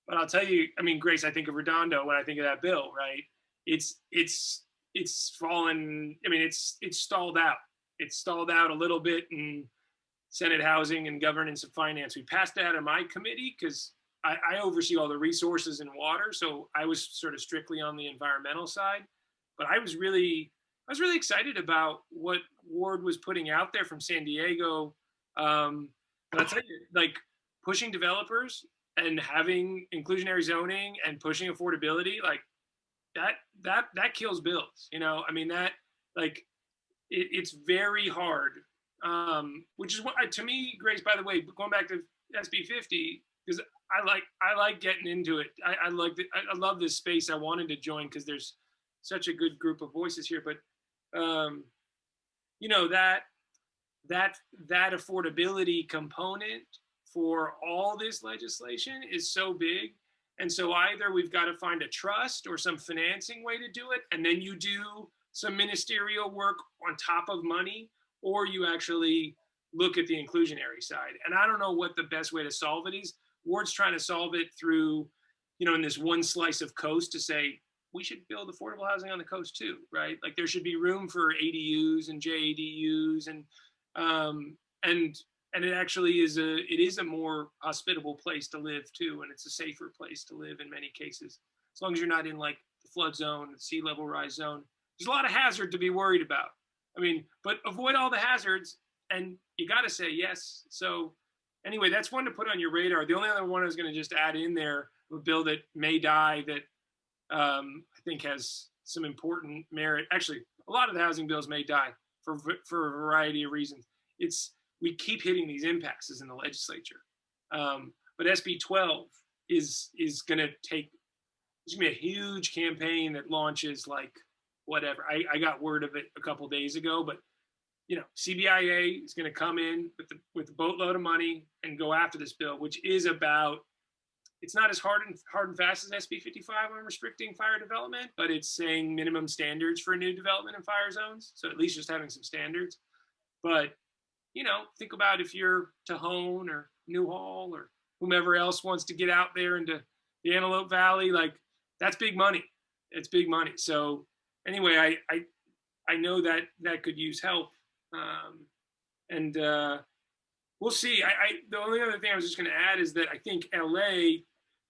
But I'll tell you, I mean, Grace, I think of Redondo when I think of that bill, right? It's fallen. I mean, it's stalled out. It's stalled out a little bit in Senate Housing and Governance and Finance. We passed that in my committee because I oversee all the resources and water, so I was sort of strictly on the environmental side. But I was really excited about what Ward was putting out there from San Diego. But I'll tell you, like, pushing developers and having inclusionary zoning and pushing affordability, like that kills bills. You know, I mean, that, like, it's very hard. Which is what, to me, Grace, by the way, going back to SB 50, because I like getting into it. I love this space. I wanted to join because there's such a good group of voices here. But you know, that affordability component for all this legislation is so big. And so either we've got to find a trust or some financing way to do it, and then you do some ministerial work on top of money, or you actually look at the inclusionary side. And I don't know what the best way to solve it is. Ward's trying to solve it through, in this one slice of coast to say, we should build affordable housing on the coast too, right? Like there should be room for ADUs and JADUs, and it actually is a more hospitable place to live too, and it's a safer place to live in many cases, as long as you're not in like the flood zone, the sea level rise zone. There's a lot of hazard to be worried about. I mean, but avoid all the hazards, and you got to say yes. So anyway, that's one to put on your radar. The only other one I was going to just add in there, a bill that may die that I think has some important merit. Actually, a lot of the housing bills may die for a variety of reasons. We keep hitting these impasses in the legislature. But SB 12 is going to take, it's going to be a huge campaign that launches like whatever. I got word of it a couple days ago, but CBIA is going to come in with a boatload of money and go after this bill, which is about, it's not as hard and fast as SB 55 on restricting fire development, but it's saying minimum standards for new development in fire zones. So at least just having some standards. But think about if you're Tahone or Newhall or whomever else wants to get out there into the Antelope Valley, like that's big money. It's big money. So anyway, I know that could use help. And we'll see. The only other thing I was just going to add is that I think LA,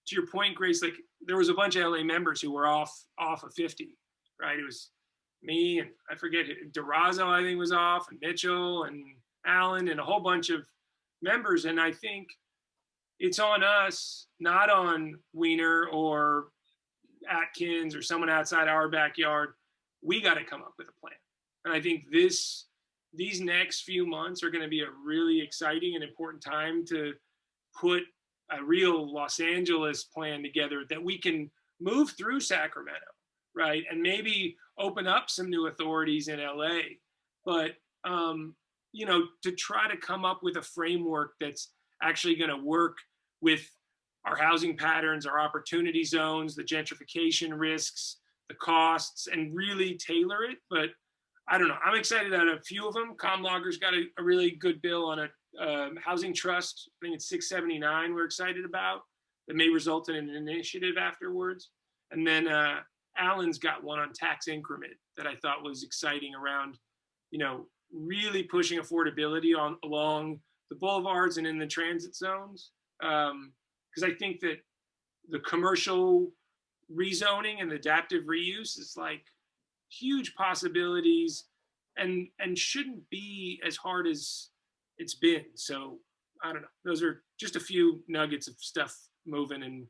to your point, Grace, like there was a bunch of LA members who were off of 50, right? It was me and I forget, DeRazzo, I think was off, and Mitchell and Allen and a whole bunch of members. And I think it's on us, not on Wiener or Atkins or someone outside our backyard. We got to come up with a plan. And I think these next few months are going to be a really exciting and important time to put a real Los Angeles plan together that we can move through Sacramento, right? And maybe open up some new authorities in LA. But to try to come up with a framework that's actually going to work with our housing patterns, our opportunity zones, the gentrification risks, the costs, and really tailor it. But I don't know. I'm excited about a few of them. Comlogger's got a really good bill on a housing trust. I think it's 679 we're excited about that may result in an initiative afterwards. And then Allen's got one on tax increment that I thought was exciting around, really pushing affordability along the boulevards and in the transit zones. Because I think that the commercial rezoning and adaptive reuse is like huge possibilities and shouldn't be as hard as it's been. So I don't know. Those are just a few nuggets of stuff moving and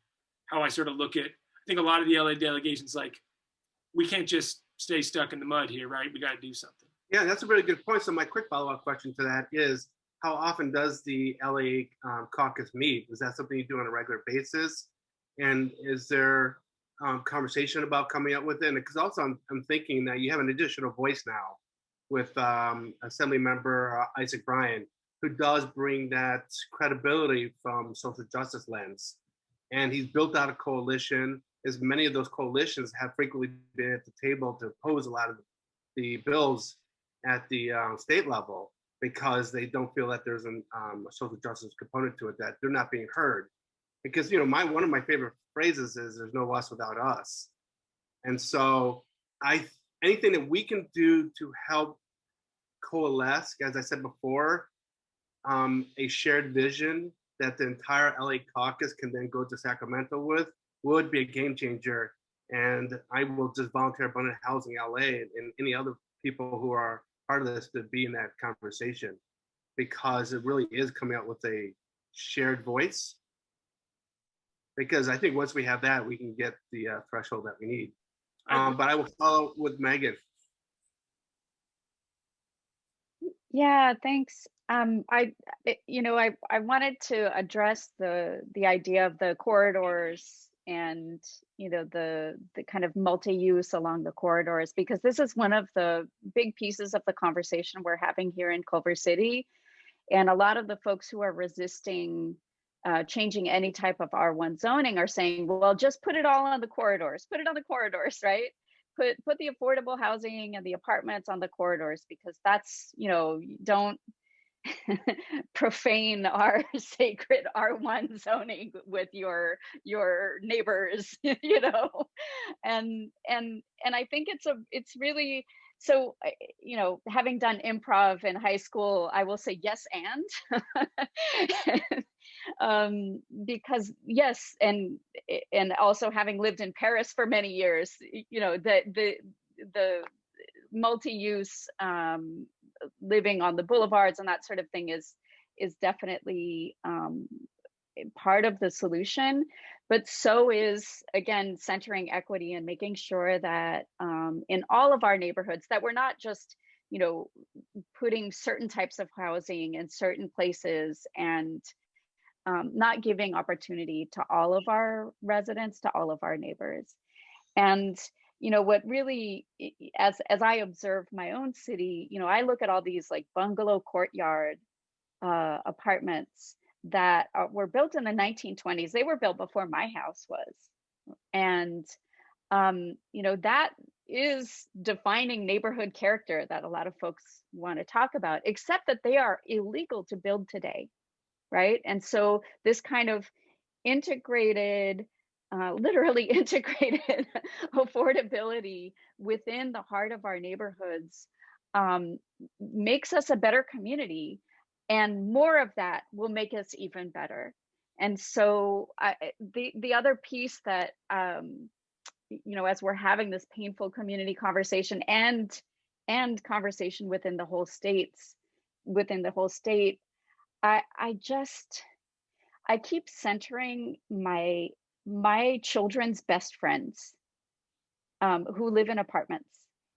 how I sort of look at, I think a lot of the LA delegations, like, we can't just stay stuck in the mud here, right? We got to do something. Yeah, that's a really good point. So my quick follow-up question to that is, how often does the LA caucus meet? Is that something you do on a regular basis? And is there conversation about coming up with it? Because also I'm thinking that you have an additional voice now with Assembly Member Isaac Bryan, who does bring that credibility from social justice lens. And he's built out a coalition, as many of those coalitions have frequently been at the table to oppose a lot of the bills at the state level, because they don't feel that there's a social justice component to it, that they're not being heard. Because one of my favorite phrases is, "There's no us without us." And so anything that we can do to help coalesce, as I said before, a shared vision that the entire LA caucus can then go to Sacramento with, would be a game changer. And I will just volunteer Abundant Housing LA and any other people who are part of this to be in that conversation, because it really is coming out with a shared voice. Because I think once we have that, we can get the threshold that we need. But I will follow with Megan. Yeah, thanks. I wanted to address the idea of the corridors and the kind of multi-use along the corridors, because this is one of the big pieces of the conversation we're having here in Culver City. And a lot of the folks who are resisting changing any type of R1 zoning are saying, well, just put it all on the corridors, right? Put the affordable housing and the apartments on the corridors, because that's, don't profane our sacred R1 zoning with your neighbors, and I think it's really, so, having done improv in high school, I will say yes and because yes, and also having lived in Paris for many years, the multi-use living on the boulevards and that sort of thing is definitely part of the solution, but so is, again, centering equity and making sure that in all of our neighborhoods that we're not just putting certain types of housing in certain places and not giving opportunity to all of our residents, to all of our neighbors. And what really, as I observe my own city, I look at all these like bungalow courtyard apartments that were built in the 1920s. They were built before my house was. And, that is defining neighborhood character that a lot of folks want to talk about, except that they are illegal to build today, right? And so this kind of integrated, literally integrated affordability within the heart of our neighborhoods makes us a better community, and more of that will make us even better. And so the other piece that as we're having this painful community conversation and conversation within the whole state, I keep centering my children's best friends who live in apartments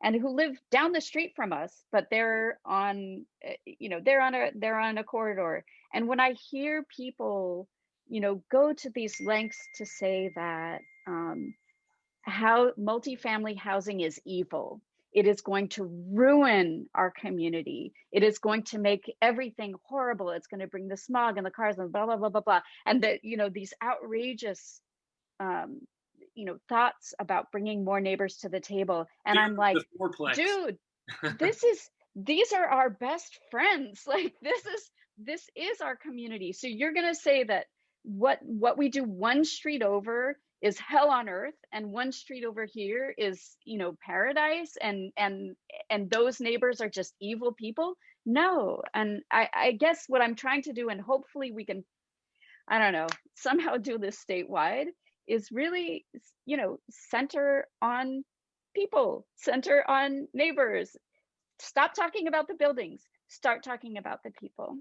and who live down the street from us, but they're on a corridor. And when I hear people, go to these lengths to say that how multifamily housing is evil, it is going to ruin our community, it is going to make everything horrible, it's going to bring the smog and the cars and blah blah blah blah blah, and that these outrageous thoughts about bringing more neighbors to the table, and I'm like, dude, these are our best friends, like this is our community. So you're going to say that what we do one street over is hell on earth, and one street over here is paradise, and those neighbors are just evil people? No. And I guess what I'm trying to do, and hopefully we can, I don't know, somehow do this statewide, is really center on people, center on neighbors. Stop talking about the buildings, start talking about the people.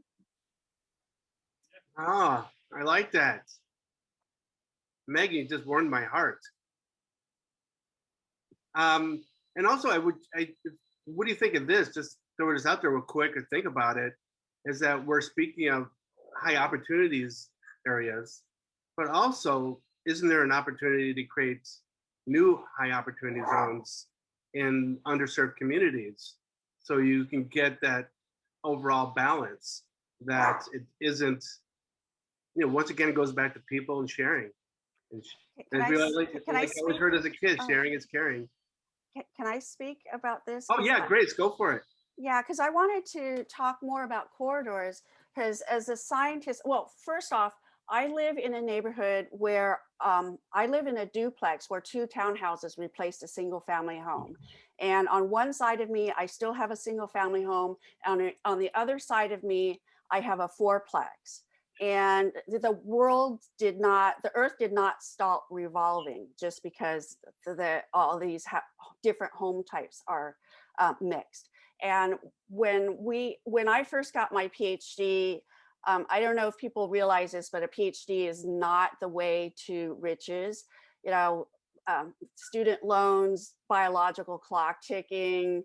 Ah, I like that. Maggie just warmed my heart. And also, what do you think of this? Just throw this out there real quick and think about it, is that we're speaking of high opportunities areas, but also, isn't there an opportunity to create new high opportunity zones in underserved communities, so you can get that overall balance, that it isn't, once again, it goes back to people and sharing. And I always heard as a kid, sharing is caring. Can I speak about this? Oh yeah, great, go for it. Yeah, because I wanted to talk more about corridors, because as a scientist, well, first off, I live in a neighborhood where I live in a duplex where 2 townhouses replaced a single family home. And on one side of me, I still have a single family home. On the other side of me, I have a 4-plex. And the earth did not stop revolving just because all these different home types are mixed. And when I first got my PhD, I don't know if people realize this, but a PhD is not the way to riches. Student loans, biological clock ticking,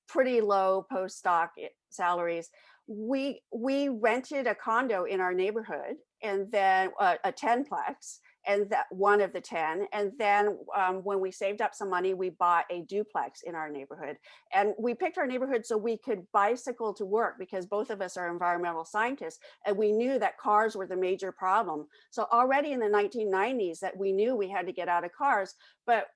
pretty low postdoc salaries. We rented a condo in our neighborhood, and then a 10-plex, and that one of the 10. And then when we saved up some money, we bought a duplex in our neighborhood. And we picked our neighborhood so we could bicycle to work, because both of us are environmental scientists, and we knew that cars were the major problem. So already in the 1990s that we knew we had to get out of cars, but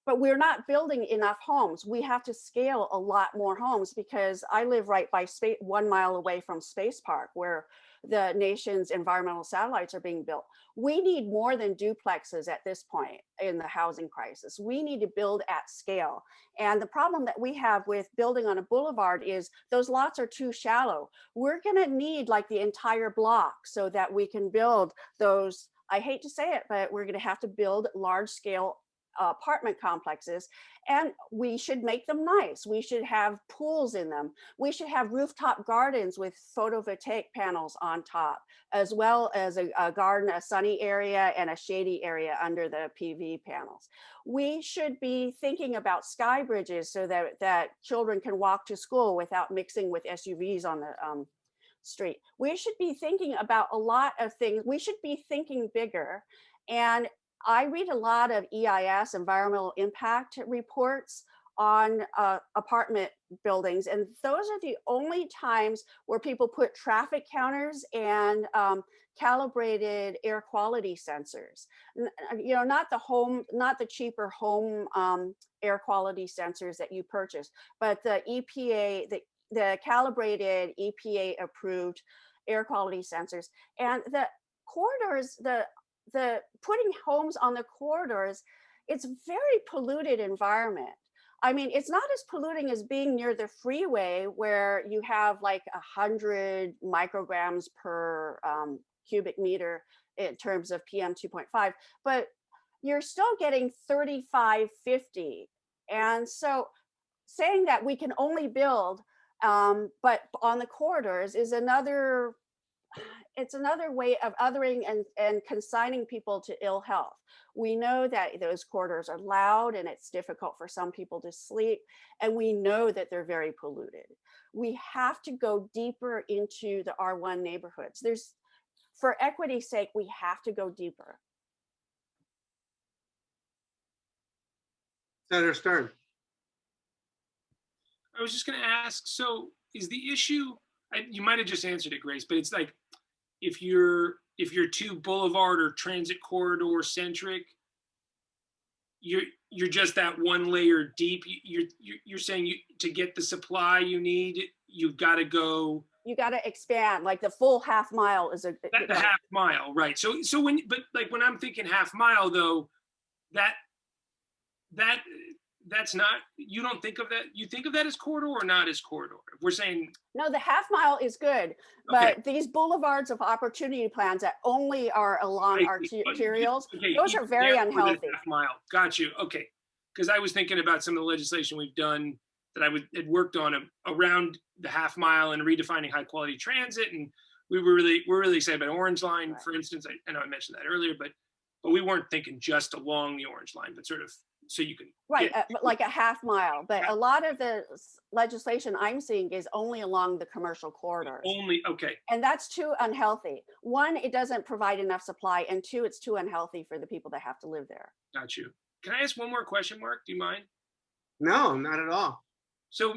we're not building enough homes. We have to scale a lot more homes, because I live right by 1 mile away from Space Park, where the nation's environmental satellites are being built. We need more than duplexes at this point in the housing crisis. We need to build at scale. And the problem that we have with building on a boulevard is those lots are too shallow. We're gonna need like the entire block so that we can build those, I hate to say it, but we're gonna have to build large scale apartment complexes, and we should make them nice. We should have pools in them. We should have rooftop gardens with photovoltaic panels on top, as well as a garden, a sunny area and a shady area under the PV panels. We should be thinking about sky bridges so that children can walk to school without mixing with SUVs on the street. We should be thinking about a lot of things. We should be thinking bigger. And I read a lot of EIS, environmental impact reports on apartment buildings. And those are the only times where people put traffic counters and calibrated air quality sensors. You know, not the cheaper home air quality sensors that you purchase, but the EPA, the calibrated EPA approved air quality sensors. And the corridors, the putting homes on the corridors, it's very polluted environment. I mean, it's not as polluting as being near the freeway, where you have like 100 micrograms per cubic meter in terms of PM 2.5, but you're still getting 35, 50. And so saying that we can only build, but on the corridors is another way of othering and consigning people to ill health. We know that those corridors are loud and it's difficult for some people to sleep, and we know that they're very polluted. We have to go deeper into the R1 neighborhoods. For equity's sake, we have to go deeper. Senator Stern. I was just going to ask, so is the issue, you might have just answered it, Grace, but it's like, if you're too boulevard or transit corridor centric, you're just that one layer deep. You're saying to get the supply you need, you've got to go. You got to expand, like the full half mile is the half mile, right? So when I'm thinking half mile though, that's not, you don't think of that, you think of that as corridor or not as corridor? If we're saying. No, the half mile is good, but okay. These boulevards of opportunity plans that only are along arterials, okay, those are very unhealthy. Half mile, got you, okay. Because I was thinking about some of the legislation we've done that had worked on around the half mile and redefining high quality transit. And we're really excited about Orange Line, right. For instance. I know I mentioned that earlier, but we weren't thinking just along the Orange Line, but sort of so you can like a half mile. But a lot of the legislation I'm seeing is only along the commercial corridors. Only, okay. And that's too unhealthy. One, it doesn't provide enough supply, and two, it's too unhealthy for the people that have to live there. Got you. Can I ask one more question, Mark? Do you mind? No, not at all. So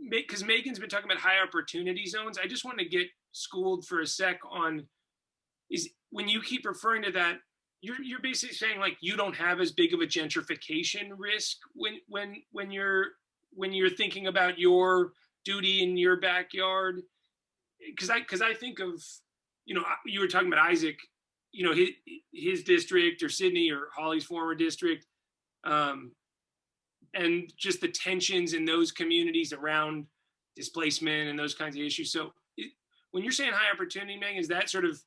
because Megan's been talking about high opportunity zones, I just want to get schooled for a sec on, is when you keep referring to that, you're basically saying like you don't have as big of a gentrification risk when you're thinking about your duty in your backyard, because I think of, you were talking about Isaac, his district, or Sydney or Holly's former district, and just the tensions in those communities around displacement and those kinds of issues. So when you're saying high opportunity, Meg, is that sort of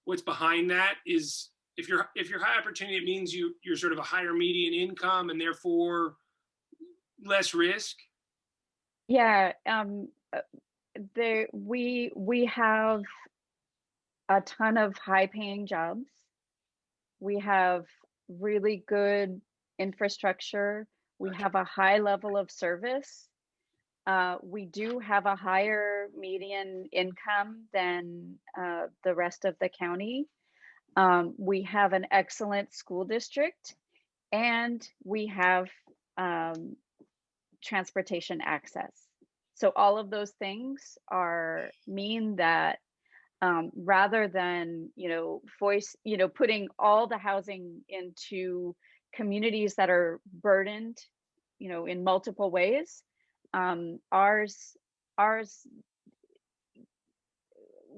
what's behind that? Is if you're high opportunity, it means you're sort of a higher median income and therefore less risk? Yeah, we have a ton of high paying jobs. We have really good infrastructure. We have a high level of service. We do have a higher median income than the rest of the county. We have an excellent school district, and we have transportation access. So all of those things mean that rather than putting all the housing into communities that are burdened, in multiple ways, ours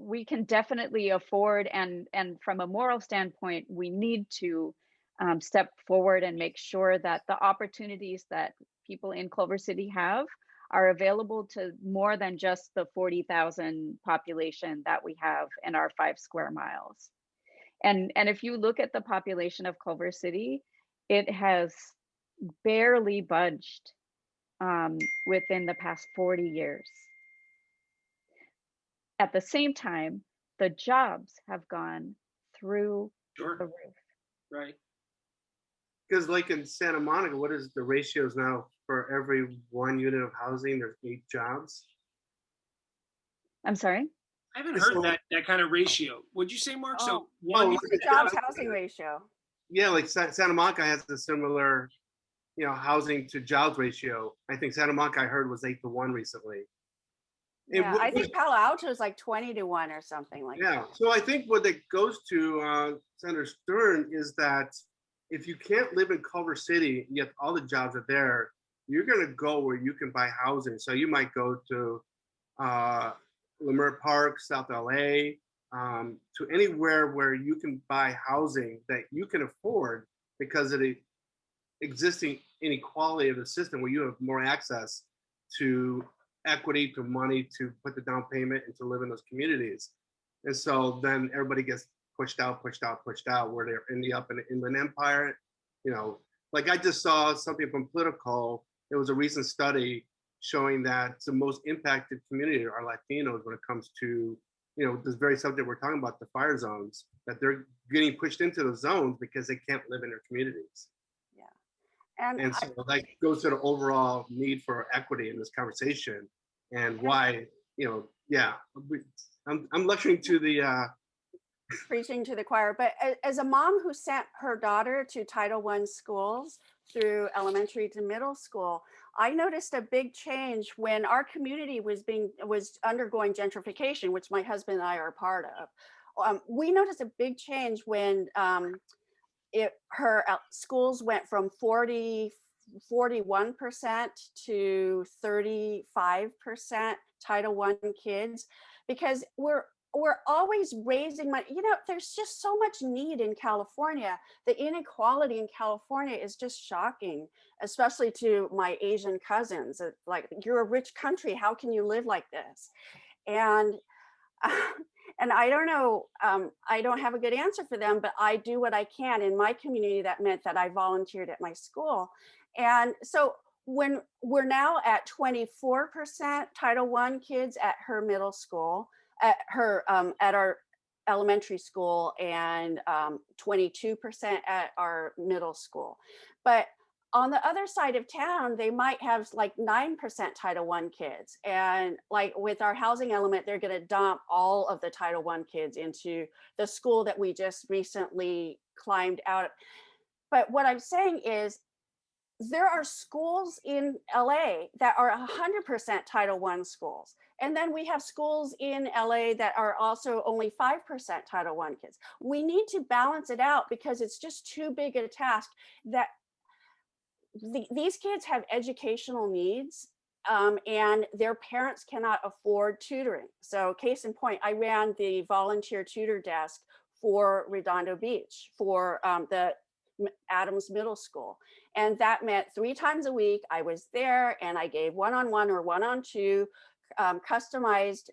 we can definitely afford, and from a moral standpoint, we need to step forward and make sure that the opportunities that people in Culver City have are available to more than just the 40,000 population that we have in our 5 square miles. And if you look at the population of Culver City, it has barely budged within the past 40 years. At the same time, the jobs have gone through the roof. Right. Because like in Santa Monica, what is the ratios now? For every 1 unit of housing, there's 8 jobs. I'm sorry? I haven't heard that kind of ratio. What'd you say, Mark? So what's the jobs housing ratio? Yeah, like Santa Monica has a similar, housing to jobs ratio. I think Santa Monica I heard was 8-to-1 recently. Yeah, I think Palo Alto is like 20-to-1 or something like that. Yeah, so I think what it goes to, Senator Stern, is that if you can't live in Culver City, yet all the jobs are there, you're going to go where you can buy housing. So you might go to Leimert Park, South LA, to anywhere where you can buy housing that you can afford because of the existing inequality of the system, where you have more access to equity, to money, to put the down payment and to live in those communities. And so then everybody gets pushed out, where they're ending up in the Inland Empire. Like I just saw something from Politico. It was a recent study showing that the most impacted community are Latinos when it comes to, this very subject we're talking about, the fire zones, that they're getting pushed into those zones because they can't live in their communities. Yeah. And so that goes to the overall need for equity in this conversation, and why, I'm lecturing to the preaching to the choir, but as a mom who sent her daughter to Title I schools through elementary to middle school, I noticed a big change when our community was undergoing gentrification, which my husband and I are a part of. We noticed a big change when her schools went from 41% to 35% Title I kids, because we're always raising money. There's just so much need in California. The inequality in California is just shocking, especially to my Asian cousins. Like, you're a rich country, how can you live like this? And I don't know, I don't have a good answer for them, but I do what I can in my community. That meant that I volunteered at my school. And so when we're now at 24% Title I kids at her middle school, at our elementary school, and 22% at our middle school. But on the other side of town, they might have like 9% Title I kids. And like with our housing element, they're going to dump all of the Title I kids into the school that we just recently climbed out of. But what I'm saying is, there are schools in LA that are 100% Title I schools. And then we have schools in LA that are also only 5% Title I kids. We need to balance it out, because it's just too big a task. That these kids have educational needs, and their parents cannot afford tutoring. So case in point, I ran the volunteer tutor desk for Redondo Beach for the Adams Middle School. And that meant 3 times a week I was there, and I gave one-on-one or one-on-2 customized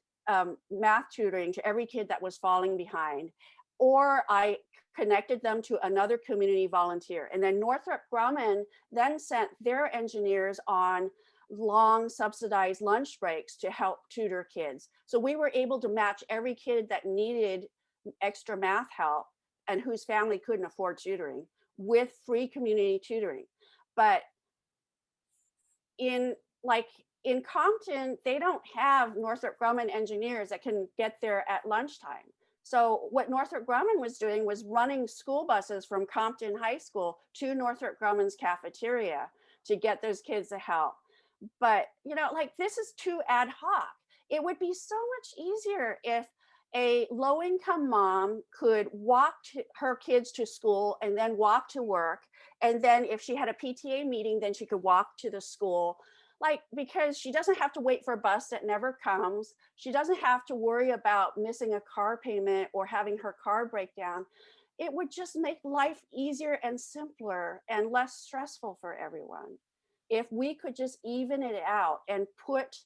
math tutoring to every kid that was falling behind, or I connected them to another community volunteer. And then Northrop Grumman then sent their engineers on long subsidized lunch breaks to help tutor kids. So we were able to match every kid that needed extra math help and whose family couldn't afford tutoring with free community tutoring. But in Compton, they don't have Northrop Grumman engineers that can get there at lunchtime. So what Northrop Grumman was doing was running school buses from Compton High School to Northrop Grumman's cafeteria to get those kids the help. But, you know, like, this is too ad hoc. It would be so much easier if a low-income mom could walk her kids to school and then walk to work. And then if she had a PTA meeting, then she could walk to the school. Like, because she doesn't have to wait for a bus that never comes. She doesn't have to worry about missing a car payment or having her car break down. It would just make life easier and simpler and less stressful for everyone if we could just even it out and put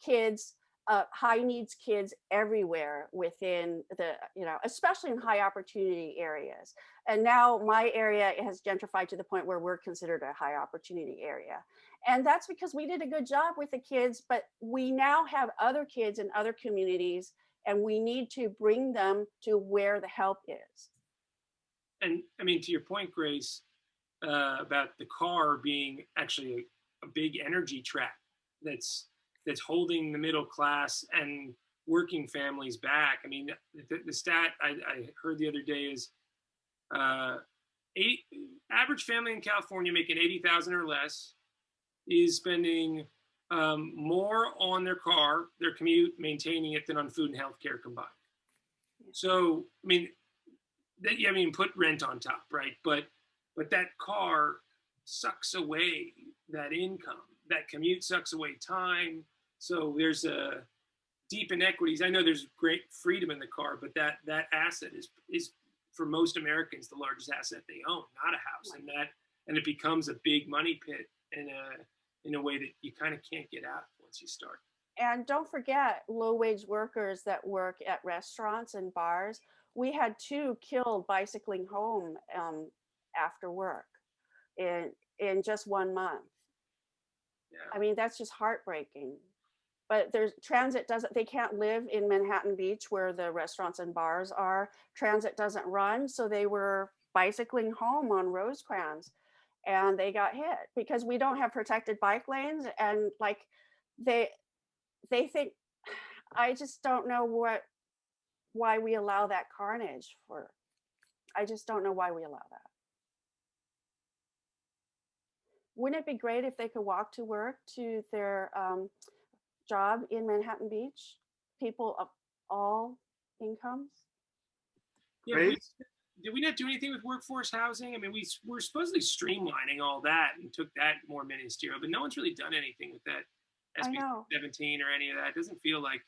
kids, high needs kids everywhere within the, you know, especially in high opportunity areas. And now my area has gentrified to the point where we're considered a high opportunity area. And that's because we did a good job with the kids, but we now have other kids in other communities, and we need to bring them to where the help is. And I mean, to your point, Grace, about the car being actually a big energy trap that's holding the middle class and working families back. I mean, the stat I heard the other day is average family in California making $80,000 or less is spending more on their car, their commute, maintaining it, than on food and healthcare combined. So, I mean, put rent on top, right? But that car sucks away that income. That commute sucks away time. So there's a deep inequities. I know there's great freedom in the car, but that asset is for most Americans the largest asset they own, not a house, and it becomes a big money pit in a way that you kind of can't get out once you start. And don't forget low-wage workers that work at restaurants and bars. We had 2 killed bicycling home after work in just 1 month. Yeah. I mean, that's just heartbreaking. But there's transit they can't live in Manhattan Beach where the restaurants and bars are. Transit doesn't run, so they were bicycling home on Rosecrans, and they got hit because we don't have protected bike lanes. And like, they think, I just don't know why we allow that carnage for. I just don't know why we allow that. Wouldn't it be great if they could walk to work, to their job in Manhattan Beach? People of all incomes. Yeah, did we not do anything with workforce housing? I mean, we're supposedly streamlining all that and took that more ministerial, but no one's really done anything with that SB 17 or any of that. It doesn't feel like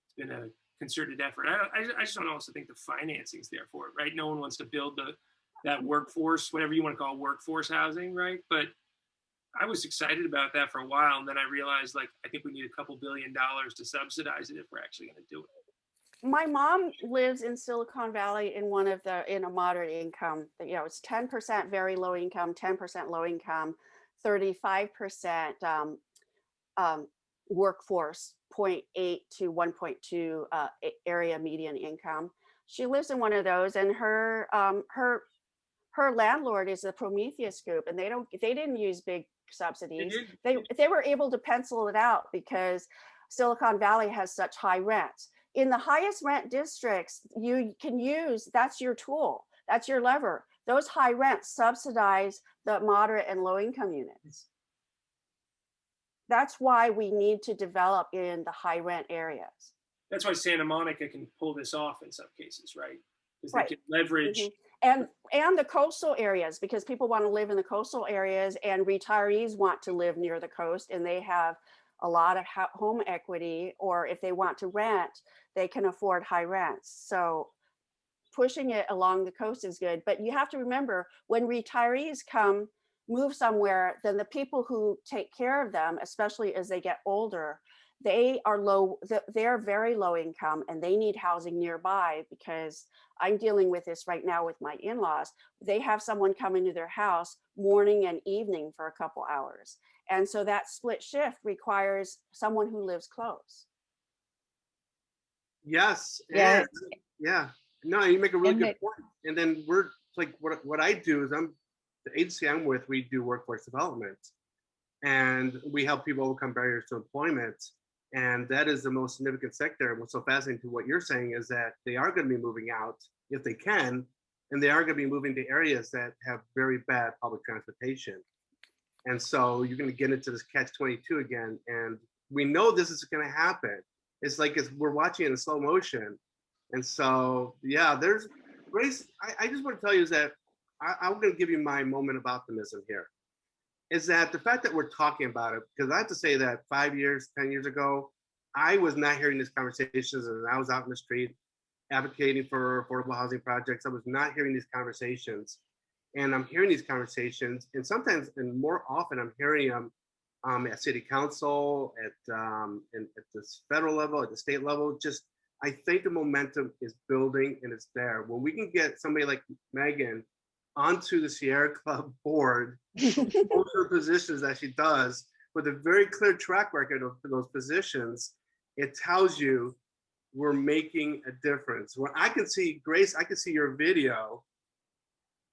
it's been a concerted effort. I just don't also think the financing's there for it, right? No one wants to build that workforce, whatever you want to call workforce housing, right? But I was excited about that for a while, and then I realized, like, I think we need a couple $2 billion to subsidize it if we're actually going to do it. My mom lives in Silicon Valley in a moderate income. You know, it's 10% very low income, 10% low income, 35% workforce, 0.8 to 1.2 area median income. She lives in one of those, and her landlord is the Prometheus Group, and they didn't use big subsidies. They were able to pencil it out because Silicon Valley has such high rents. In the highest rent districts, you can use, that's your tool, that's your lever. Those high rents subsidize the moderate and low income units. That's why we need to develop in the high rent areas. That's why Santa Monica can pull this off in some cases, right? Because they can leverage. Mm-hmm. And the coastal areas, because people want to live in the coastal areas, and retirees want to live near the coast, and they have a lot of home equity, or if they want to rent, they can afford high rents. So pushing it along the coast is good, but you have to remember, when retirees move somewhere, then the people who take care of them, especially as they get older, they're very low income, and they need housing nearby. Because I'm dealing with this right now with my in-laws. They have someone come into their house morning and evening for a couple hours. And so that split shift requires someone who lives close. Yes. Yes. Yeah. No, you make a really good point. And then we're like, what I do is the agency I'm with, we do workforce development, and we help people overcome barriers to employment. And that is the most significant sector. And what's so fascinating to what you're saying is that they are going to be moving out if they can, and they are going to be moving to areas that have very bad public transportation. And so you're going to get into this catch-22 again. And we know this is going to happen. It's like we're watching it in slow motion. And so, yeah, there's Grace. I just want to tell you is that I'm going to give you my moment of optimism here. Is that the fact that we're talking about it, because I have to say that 5 years, 10 years ago, I was not hearing these conversations, and I was out in the street advocating for affordable housing projects. I was not hearing these conversations, and I'm hearing these conversations, and sometimes, and more often, I'm hearing them at city council, at the federal level, at the state level. Just, I think the momentum is building and it's there. When we can get somebody like Meghan onto the Sierra Club board, both her positions that she does, with a very clear track record of those positions, it tells you we're making a difference. Where I can see, Grace, I can see your video,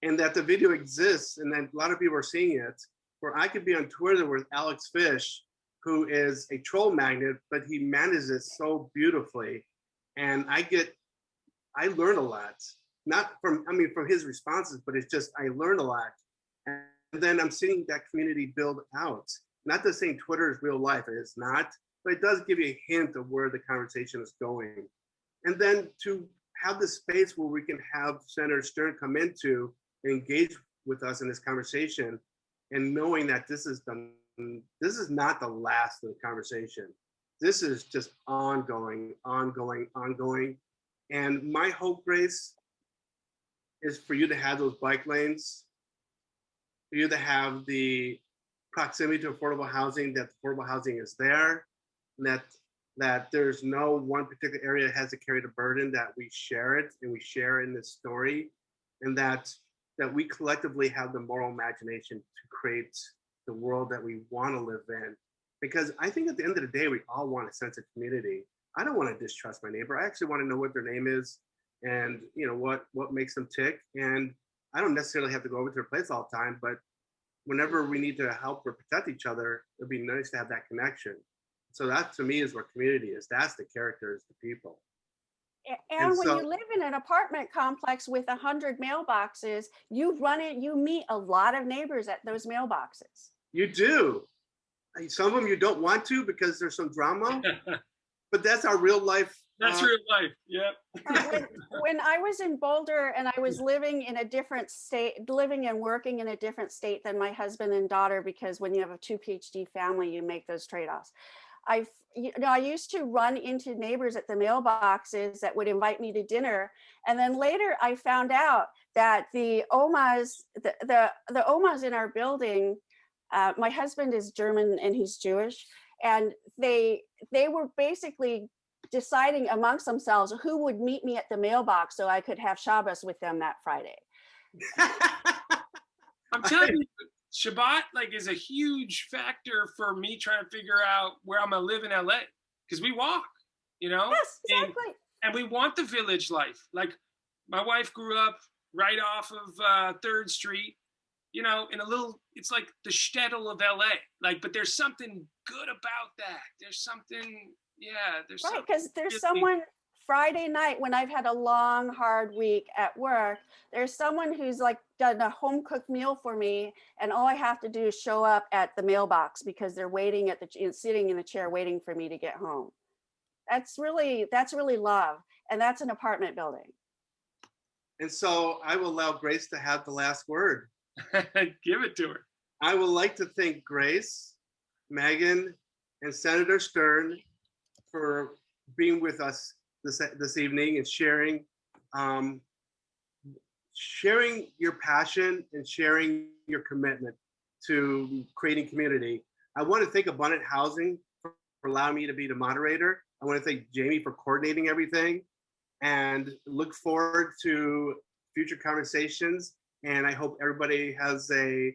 and that the video exists, and then a lot of people are seeing it, where I could be on Twitter with Alex Fish, who is a troll magnet, but he manages it so beautifully. And I learn a lot. Not from, I mean, from his responses, but it's just, I learn a lot. And then I'm seeing that community build out. Not to say Twitter is real life, it is not, but it does give you a hint of where the conversation is going. And then to have the space where we can have Senator Stern come into and engage with us in this conversation, and knowing that this is not the last of the conversation. This is just ongoing, ongoing, ongoing. And my hope, Grace, is for you to have those bike lanes, for you to have the proximity to affordable housing, that affordable housing is there, and that there's no one particular area that has to carry the burden, that we share it and we share in this story, and that we collectively have the moral imagination to create the world that we want to live in. Because I think at the end of the day, we all want a sense of community. I don't want to distrust my neighbor. I actually want to know what their name is, and what makes them tick. And I don't necessarily have to go over to their place all the time, but whenever we need to help or protect each other, it'd be nice to have that connection. So that to me is what community is. That's the characters, the people. And when you live in an apartment complex with 100 mailboxes, you meet a lot of neighbors at those mailboxes. You do. Some of them you don't want to because there's some drama, but that's our real life. That's real life. Yep. When I was in Boulder and I was living in a different state, living and working in a different state than my husband and daughter, because when you have a 2 PhD family, you make those trade-offs. I used to run into neighbors at the mailboxes that would invite me to dinner. And then later I found out that the OMAs, the OMAs in our building, my husband is German and he's Jewish. And they were basically deciding amongst themselves who would meet me at the mailbox so I could have Shabbos with them that Friday. I'm telling you, Shabbat is a huge factor for me trying to figure out where I'm gonna live in LA, because we walk, Yes, exactly. And we want the village life. Like my wife grew up right off of 3rd Street, in a little, it's like the shtetl of LA. But there's something good about that. There's something, there's right, because there's someone Friday night when I've had a long, hard week at work, there's someone who's done a home cooked meal for me, and all I have to do is show up at the mailbox because they're waiting sitting in the chair waiting for me to get home. That's really love, and that's an apartment building. And so I will allow Grace to have the last word. Give it to her. I would like to thank Grace, Meghan, and Senator Stern for being with us this evening and sharing your passion and sharing your commitment to creating community. I want to thank Abundant Housing for allowing me to be the moderator. I want to thank Jamie for coordinating everything, and look forward to future conversations. And I hope everybody has a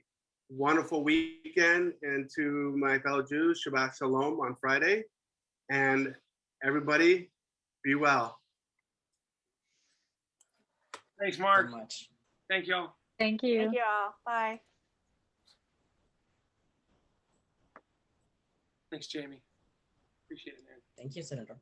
wonderful weekend. And to my fellow Jews, Shabbat Shalom on Friday. And everybody, be well. Thanks, Mark. So much. Thank y'all. Thank you. Thank you all. Bye. Thanks, Jamie. Appreciate it, man. Thank you, Senator.